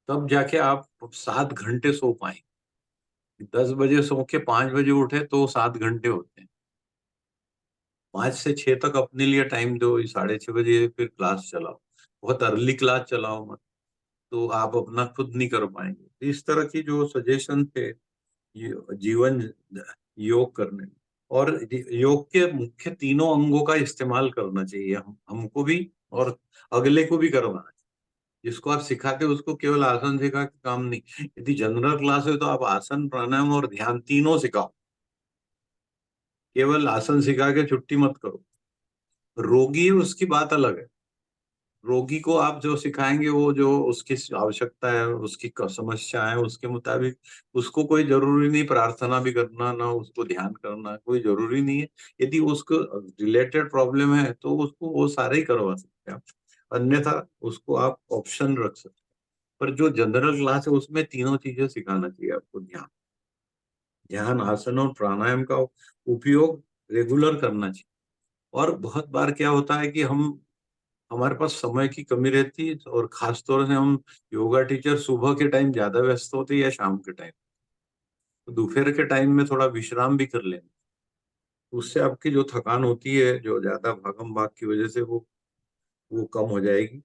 तब जाके आप 7 घंटे सो पाएंगे। 10 बजे सो के 5 बजे उठे तो 7 घंटे होते हैं। 5 से 6 तक अपने लिए टाइम दो, 6:30 बजे फिर क्लास चलाओ। बहुत अर्ली क्लास चलाओ मत, तो आप अपना खुद नहीं कर पाएंगे। इस तरह की जो सजेशन थे जीवन योग करने में, और योग के मुख्य तीनों अंगों का इस्तेमाल करना चाहिए, हमको भी और अगले को भी करवाना चाहिए। जिसको आप सिखाते हो उसको केवल आसन सिखा के काम नहीं। यदि जनरल क्लास है तो आप आसन, प्राणायाम और ध्यान तीनों सिखाओ, केवल आसन सिखा के छुट्टी मत करो। रोगी है उसकी बात अलग है, रोगी को आप जो सिखाएंगे वो जो उसकी आवश्यकता है, उसकी समस्या है, उसके मुताबिक उसको कोई जरूरी नहीं प्रार्थना भी करना, ना उसको ध्यान करना, कोई जरूरी नहीं है। यदि उसको रिलेटेड प्रॉब्लम है तो उसको वो सारे ही करवा सकते हैं आप, अन्यथा उसको आप ऑप्शन रख सकते हैं। पर जो जनरल क्लास है उसमें तीनों चीजें सिखाना चाहिए आपको। ध्यान, ध्यान, आसन और प्राणायाम का उपयोग रेगुलर करना चाहिए। और बहुत बार क्या होता है कि हमारे पास समय की कमी रहती है, और खास तौर से हम योगा टीचर सुबह के टाइम ज्यादा व्यस्त होते हैं या शाम के टाइम, तो दोपहर के टाइम में थोड़ा विश्राम भी कर लेना। उससे आपकी जो थकान होती है, जो ज्यादा भागम भाग की वजह से, वो कम हो जाएगी।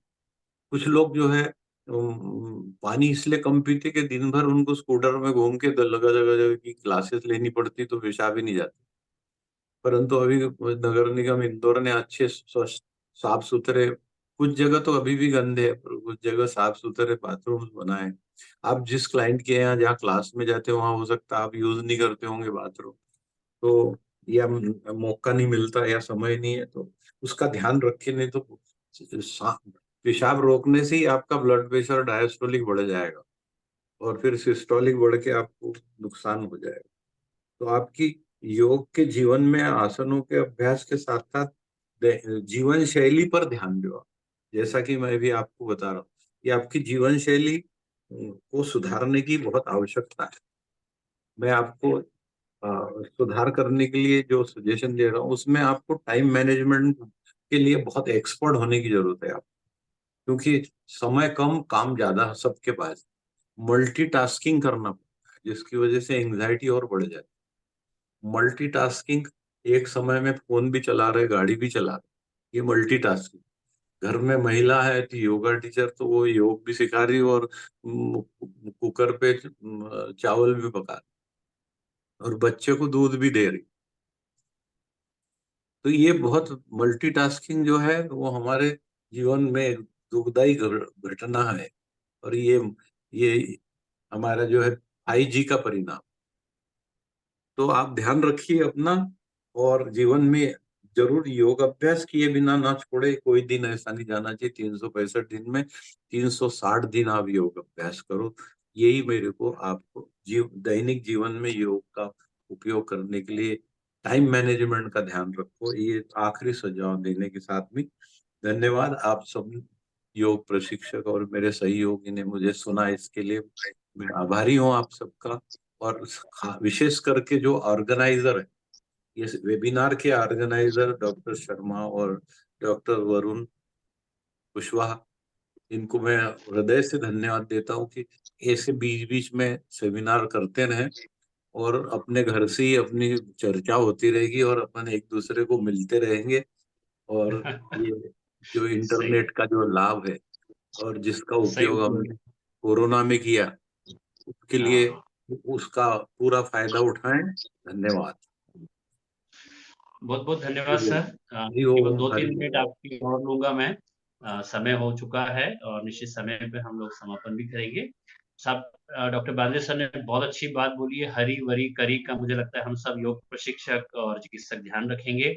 कुछ लोग जो है पानी इसलिए कम पीते कि दिन भर उनको स्कूटर में घूम के जगह जगह की क्लासेस लेनी पड़ती, तो पेशाब ही नहीं जाती। परंतु अभी नगर निगम इंदौर ने अच्छे स्वच्छ साफ सुथरे, कुछ जगह तो अभी भी गंदे है, पर कुछ जगह साफ सुथरे बाथरूम बनाए। आप जिस क्लाइंट के यहाँ जहाँ क्लास में जाते हो वहां हो सकता है आप यूज नहीं करते होंगे बाथरूम, तो या मौका नहीं मिलता या समय नहीं है, तो उसका ध्यान रखिए। नहीं तो पेशाब रोकने से ही आपका ब्लड प्रेशर डायस्टोलिक बढ़ जाएगा, और फिर सिस्टोलिक बढ़ के आपको नुकसान हो जाएगा। तो आपकी योग के जीवन में आसनों के अभ्यास के साथ साथ जीवन शैली पर ध्यान दो। जैसा कि मैं भी आपको बता रहा हूँ कि आपकी जीवन शैली को सुधारने की बहुत आवश्यकता है। मैं आपको सुधार करने के लिए जो सजेशन दे रहा हूँ उसमें आपको टाइम मैनेजमेंट के लिए बहुत एक्सपर्ट होने की जरूरत है आप, क्योंकि समय कम, काम ज्यादा सबके पास, मल्टीटास्किंग करना पड़ता है, जिसकी वजह से एंग्जाइटी और बढ़ जाती है। मल्टीटास्किंग, एक समय में फोन भी चला रहे, गाड़ी भी चला रहे, ये मल्टीटास्किंग। घर में महिला है तो योगा टीचर, तो वो योग भी सिखा रही और कुकर पे चावल भी पका रही, और बच्चे को दूध भी दे रही। तो ये बहुत मल्टीटास्किंग जो है वो हमारे जीवन में एक दुखदाई घटना है, और ये हमारा जो है 5G का परिणाम। तो आप ध्यान रखिए अपना, और जीवन में जरूर योग अभ्यास किए बिना ना छोड़े। कोई दिन ऐसा नहीं जाना चाहिए 365 दिन में 360 दिन आप योग अभ्यास करो। यही मेरे को आपको दैनिक जीवन में योग का उपयोग करने के लिए टाइम मैनेजमेंट का ध्यान रखो, ये आखिरी सुझाव देने के साथ में धन्यवाद। आप सब योग प्रशिक्षक और मेरे सहयोगी ने मुझे सुना, इसके लिए मैं आभारी हूँ आप सबका। और विशेष करके जो ऑर्गेनाइजर है, ये वेबिनार के ऑर्गेनाइजर डॉक्टर शर्मा और डॉक्टर वरुण कुशवाहा, इनको मैं हृदय से धन्यवाद देता हूँ कि ऐसे बीच बीच में सेमिनार करते रहें, और अपने घर से ही अपनी चर्चा होती रहेगी और अपन एक दूसरे को मिलते रहेंगे। और ये जो सही इंटरनेट का जो लाभ है और जिसका सही उपयोग हमने कोरोना में किया, उसके लिए हाँ उसका पूरा फायदा उठाएं। धन्यवाद। बहुत बहुत धन्यवाद जी, सर। जी केवल ओम 2-3 हरि मिनट ओम। आपकी और लूँगा मैं। समय हो चुका है और निश्चित समय पे हम लोग समापन भी करेंगे। सब डॉक्टर बांदे सर ने बहुत अच्छी बात बोली है, हरी, वरी, करी का मुझे लगता है हम सब योग प्रशिक्षक और चिकित्सक ध्यान रखेंगे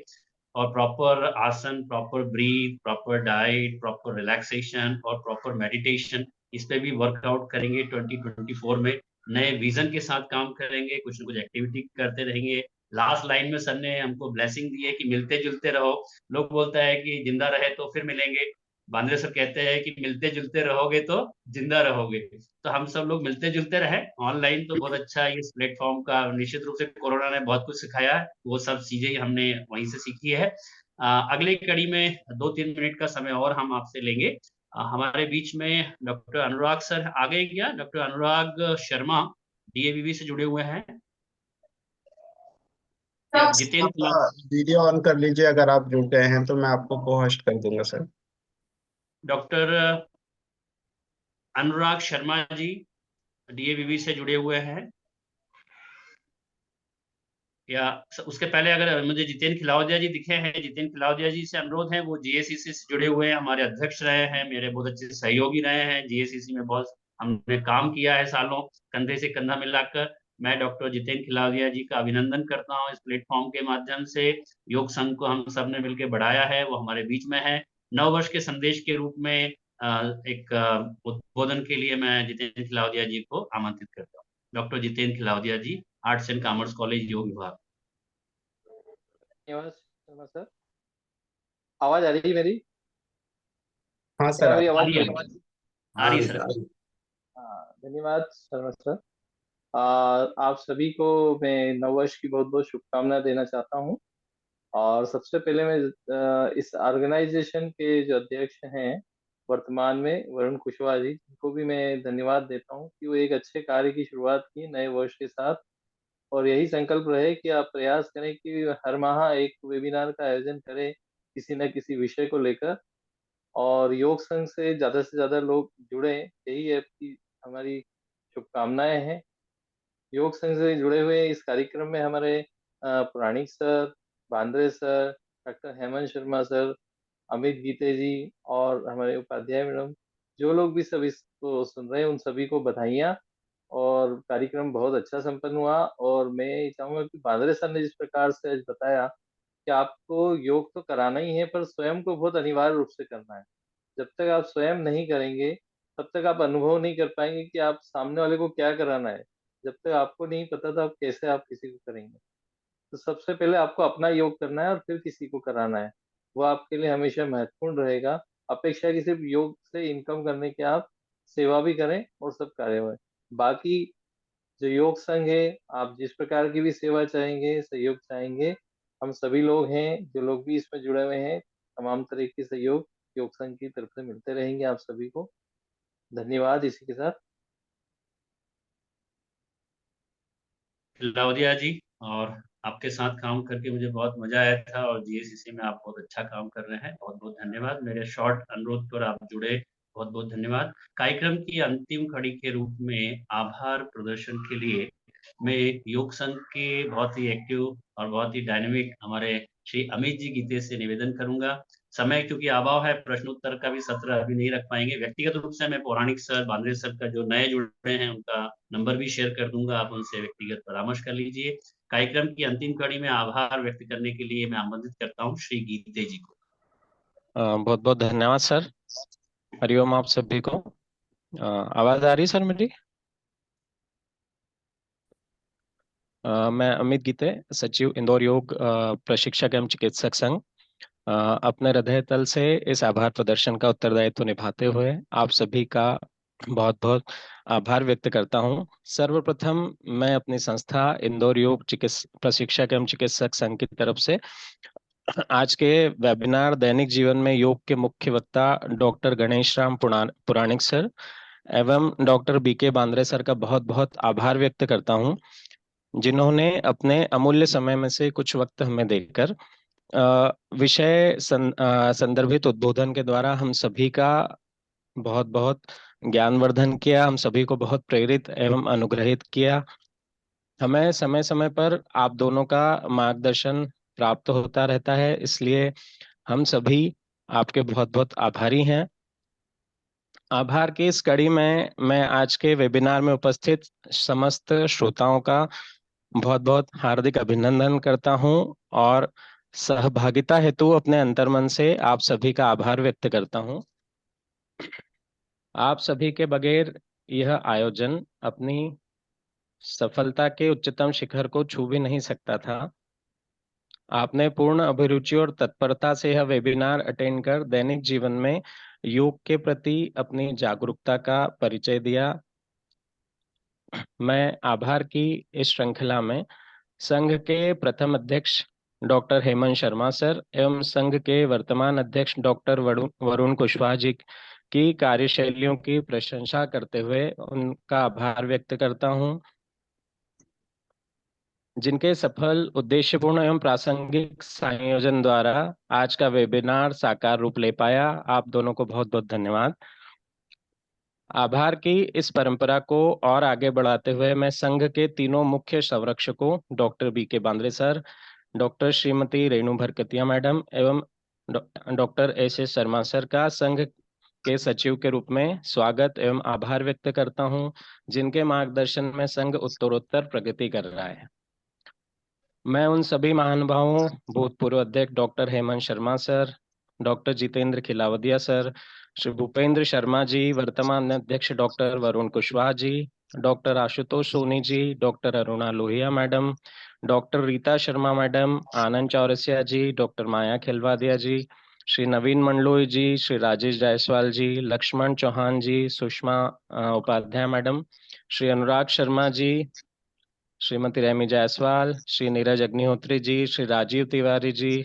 और प्रॉपर आसन, proper breath, proper diet, proper relaxation और प्रॉपर मेडिटेशन इस पे भी वर्कआउट करेंगे 2024 में। नए विज़न के साथ काम करेंगे, कुछ न कुछ एक्टिविटी करते रहेंगे। लास्ट लाइन में सर ने हमको ब्लेसिंग दी है कि मिलते-जुलते रहो। लोग बोलता है कि जिंदा रहे तो फिर मिलेंगे। बांद्रे सर कहते हैं कि मिलते-जुलते रहोगे तो जिंदा रहोगे। तो हम सब लोग मिलते-जुलते रहें। ऑनलाइन तो बहुत अच्छा है इस प्लेटफ़ॉर्म का निश्चित रूप से कोरोना ने बहुत कुछ सिखाया है। वो सब चीज़ें हमने वहीं से सीखी है। अगली कड़ी में 2-3 मिनट का समय और हम आपसे लेंगे। हमारे बीच में डॉक्टर अनुराग सर आ गए क्या? डॉक्टर अनुराग शर्मा डीएवीवी से जुड़े हुए हैं। या जितेंद्र आपका वीडियो ऑन कर लीजिए, अगर आप जुड़ गए हैं तो मैं आपको को होस्ट कर दूंगा सर। डॉक्टर अनुराग शर्मा जी डीएवीवी से जुड़े हुए हैं या उसके पहले अगर मुझे जितेंद्र खिलावदिया जी दिखे हैं, जितेंद्र खिलावदिया जी से अनुरोध है, वो जीएसीसी से जुड़े हुए हैं, हमारे अध्यक्ष रहे हैं, मेरे बहुत अच्छे सहयोगी रहे हैं। जीएसीसी में बहुत हमने काम किया है सालों, कंधे से कंधा मिलाकर। मैं डॉक्टर जितेंद्र खिलावदिया जी का अभिनंदन करता हूँ इस प्लेटफॉर्म के माध्यम से। योग संघ को हम सब ने मिलकर बढ़ाया है, वो हमारे बीच में है। नव वर्ष के संदेश के रूप में एक उद्बोधन के लिए मैं जितेंद्र खिलावदिया जी को आमंत्रित करता हूँ। Doctor Jitendra Khilawadiya ji, arts and commerce college योग विभाग। धन्यवाद शर्मा सर। आवाज आ रही है मेरी? हाँ क्या सर, मेरी आप आवाज आ रही हाँ सर। हाँ, धन्यवाद शर्मा सर। आप सभी को मैं नववर्ष की बहुत बहुत शुभकामनाएं देना चाहता हूँ। और सबसे पहले मैं इस ऑर्गेनाइजेशन के जो अध्यक्ष हैं वर्तमान में, वरुण कुशवाहा जी, जिनको भी मैं धन्यवाद देता हूँ कि वो एक अच्छे कार्य की शुरुआत की नए वर्ष के साथ। और यही संकल्प रहे कि आप प्रयास करें कि हर माह एक वेबिनार का आयोजन करें किसी न किसी विषय को लेकर, और योग संघ से ज्यादा लोग जुड़े, यही आपकी हमारी शुभकामनाएं हैं। योग संघ से जुड़े हुए इस कार्यक्रम में हमारे Puranik sir, Bandre sir, doctor Hemant Sharma sir, Amit Gite ji और हमारे उपाध्याय मैडम, जो लोग भी सब इसको सुन रहे हैं उन सभी को बधाइयाँ। और कार्यक्रम बहुत अच्छा संपन्न हुआ। और मैं ये चाहूंगा कि बांद्रे सर ने जिस प्रकार से आज बताया कि आपको योग तो कराना ही है, पर स्वयं को बहुत अनिवार्य रूप से करना है। जब तक आप स्वयं नहीं करेंगे तब तक आप अनुभव नहीं कर पाएंगे कि आप सामने वाले को क्या कराना है। जब तक आपको नहीं पता तो आप कैसे आप किसी को करेंगे। तो सबसे पहले आपको अपना योग करना है और फिर किसी को कराना है। वो आपके लिए हमेशा महत्वपूर्ण रहेगा। अपेक्षा है कि सिर्फ योग से इनकम करने के आप सेवा भी करें और सब कार्य हुए। बाकी जो योग संघ है, आप जिस प्रकार की भी सेवा चाहेंगे, सहयोग चाहेंगे, हम सभी लोग हैं, जो लोग भी इसमें जुड़े हुए हैं, तमाम तरह के सहयोग योग संघ की तरफ से मिलते रहेंगे आप सभी को। धन्यवाद। इसी के साथ लावदिया जी, और आपके साथ काम करके मुझे बहुत मजा आया था और जीएसीसी में आप बहुत अच्छा काम कर रहे हैं। बहुत बहुत धन्यवाद। मेरे शॉर्ट अनुरोध पर आप जुड़े, बहुत बहुत धन्यवाद। कार्यक्रम की अंतिम कड़ी के रूप में आभार प्रदर्शन के लिए मैं योग संघ के बहुत ही एक्टिव और बहुत ही डायनेमिक हमारे श्री अमित जी गीते से निवेदन करूंगा। समय क्योंकि अभाव है, प्रश्नोत्तर का भी सत्र अभी नहीं रख पाएंगे। व्यक्तिगत रूप से मैं पौराणिक सर, बांद्रे सर का जो नए जुड़े हैं उनका नंबर भी शेयर कर दूंगा, आप उनसे व्यक्तिगत परामर्श कर लीजिए। कार्यक्रम की अंतिम कड़ी में आभार व्यक्त करने के लिए मैं आमंत्रित करता हूँ श्री गीते जी को। बहुत बहुत धन्यवाद सर। हरिओम आप सभी को। आवाज आ रही सर मेरी? मैं अमित गीते, सचिव इंदौर योग प्रशिक्षक एवं चिकित्सक संघ, अपने हृदय तल से इस आभार प्रदर्शन का उत्तरदायित्व निभाते हुए आप सभी का बहुत बहुत आभार व्यक्त करता हूं। सर्वप्रथम मैं अपनी संस्था इंदौर योग प्रशिक्षक एवं चिकित्सक संघ की तरफ से आज के वेबिनार दैनिक जीवन में योग के मुख्य वक्ता डॉक्टर गणेश राम पुराणिक सर एवं डॉक्टर बीके बांद्रे सर का बहुत बहुत आभार व्यक्त करता हूं, जिन्होंने अपने अमूल्य समय में से कुछ वक्त हमें देकर विषय संदर्भित उद्बोधन के द्वारा हम सभी का बहुत बहुत ज्ञानवर्धन किया, हम सभी को बहुत प्रेरित एवं अनुग्रहित किया। हमें समय समय पर आप दोनों का मार्गदर्शन प्राप्त होता रहता है, इसलिए हम सभी आपके बहुत बहुत आभारी हैं। आभार की इस कड़ी में मैं आज के वेबिनार में उपस्थित समस्त श्रोताओं का बहुत बहुत हार्दिक अभिनंदन करता हूं और सहभागिता हेतु अपने अंतर्मन से आप सभी का आभार व्यक्त करता हूं। आप सभी के बगैर यह आयोजन अपनी सफलता के उच्चतम शिखर को छू भी नहीं सकता था। आपने पूर्ण अभिरुचि और तत्परता से यह वेबिनार अटेंड कर दैनिक जीवन में योग के प्रति अपनी जागरूकता का परिचय दिया। मैं आभार की इस श्रृंखला में संघ के प्रथम अध्यक्ष डॉक्टर हेमंत शर्मा सर एवं संघ के वर्तमान अध्यक्ष डॉक्टर वरुण कुशवाहा जी की कार्यशैलियों की प्रशंसा करते हुए उनका आभार व्यक्त करता हूं, जिनके सफल उद्देश्यपूर्ण एवं प्रासंगिक संयोजन द्वारा आज का वेबिनार साकार रूप ले पाया। आप दोनों को बहुत बहुत धन्यवाद। आभार की इस परंपरा को और आगे बढ़ाते हुए मैं संघ के तीनों मुख्य संरक्षकों doctor BK Bandre sir, doctor Shrimati Renu Bharkatiya madam एवं डॉक्टर SS शर्मा सर का संघ के सचिव के रूप में स्वागत एवं आभार व्यक्त करता हूं, जिनके मार्गदर्शन में संघ उत्तरोत्तर प्रगति कर रहा है। मैं उन सभी महानुभावों भूतपूर्व अध्यक्ष doctor Hemant Sharma sir, doctor Jitendra Khilawadiya sir, Shri Bhupendra Sharma ji, वर्तमान अध्यक्ष doctor Varun Kushwaha ji, doctor Ashutosh Soni ji, doctor Aruna Lohiya madam, doctor Rita Sharma madam, Anand Chaurasia ji, doctor Maya Khilawadiya ji, Shri Naveen Mandloi ji, Shri Rajesh Jaiswal ji, Laxman Chauhan ji, Sushma Upadhyay madam, Shri Anurag Sharma ji, Shrimati Remi Jaiswal, Shri Neeraj Agnihotri ji, Shri Rajiv Tiwari जी,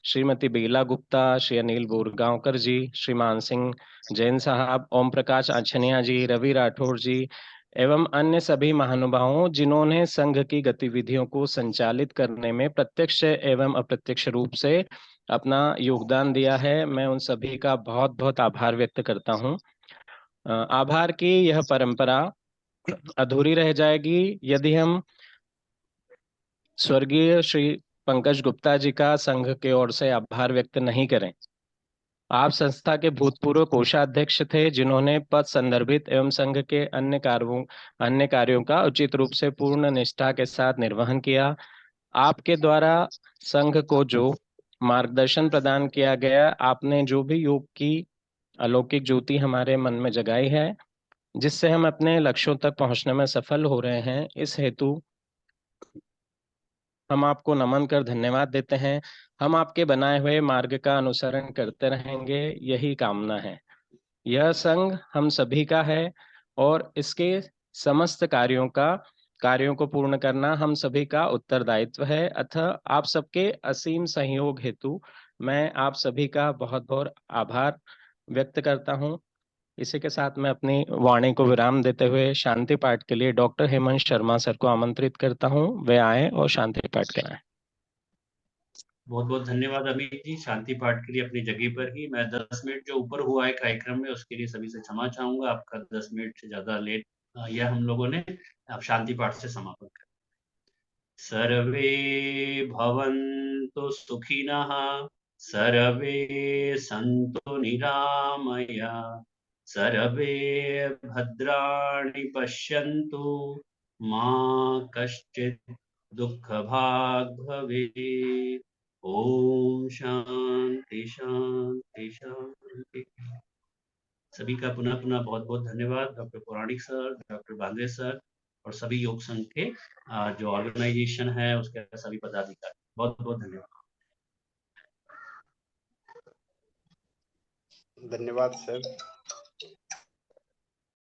श्रीमती बेला गुप्ता, श्री अनिल बोरगांवकर जी, श्री मान सिंह जैन साहब, ओम प्रकाश आछनिया जी, रवि राठौर जी एवं अन्य सभी महानुभावों जिन्होंने संघ की गतिविधियों को संचालित करने में प्रत्यक्ष एवं अप्रत्यक्ष रूप से अपना योगदान दिया है, मैं उन सभी का बहुत बहुत आभार व्यक्त करता हूं। आभार की यह परंपरा अधूरी रह जाएगी यदि हम स्वर्गीय श्री पंकज गुप्ता जी का संघ की ओर से आभार व्यक्त नहीं करें। आप संस्था के भूतपूर्व कोषाध्यक्ष थे, जिन्होंने पद संदर्भित एवं संघ के अन्य कार्यों का उचित रूप से पूर्ण निष्ठा के साथ निर्वहन किया। आपके द्वारा संघ को जो मार्गदर्शन प्रदान किया गया, आपने जो भी योग की अलौकिक ज्योति हमारे मन में जगाई है, जिससे हम अपने लक्ष्यों तक पहुंचने में सफल हो रहे हैं, इस हेतु हम आपको नमन कर धन्यवाद देते हैं। हम आपके बनाए हुए मार्ग का अनुसरण करते रहेंगे, यही कामना है। यह संघ हम सभी का है और इसके समस्त कार्यों को पूर्ण करना हम सभी का उत्तरदायित्व है। अतः आप सबके असीम सहयोग हेतु मैं आप सभी का बहुत बहुत आभार व्यक्त करता हूं। इसी के साथ मैं अपनी वाणी को विराम देते हुए शांति पाठ के लिए डॉक्टर हेमंत शर्मा सर को आमंत्रित करता हूं, वे आए और शांति पाठ कराएं। बहुत बहुत धन्यवाद अमित जी, शांति पाठ के लिए अपनी जगह पर ही। मैं 10 मिनट जो ऊपर हुआ है कार्यक्रम में, उसके लिए सभी से क्षमा चाहूंगा। आपका 10 मिनट से ज्यादा लेट यह हम लोगों ने। आप शांति पाठ से समापन करें। सर्वे भवन्तु सुखिनः, सर्वे सन्तु निरामया, सर्वे भद्राणि पश्यन्तु, मा कश्चित् दुःखभाग् भवेत्। ओम शांति शांति शांति। सभी का पुनः पुनः बहुत बहुत धन्यवाद। डॉक्टर पौराणिक सर, डॉक्टर बांद्रे सर और सभी योग संघ के जो ऑर्गेनाइजेशन है उसके सभी पदाधिकारी, बहुत बहुत धन्यवाद। धन्यवाद सर।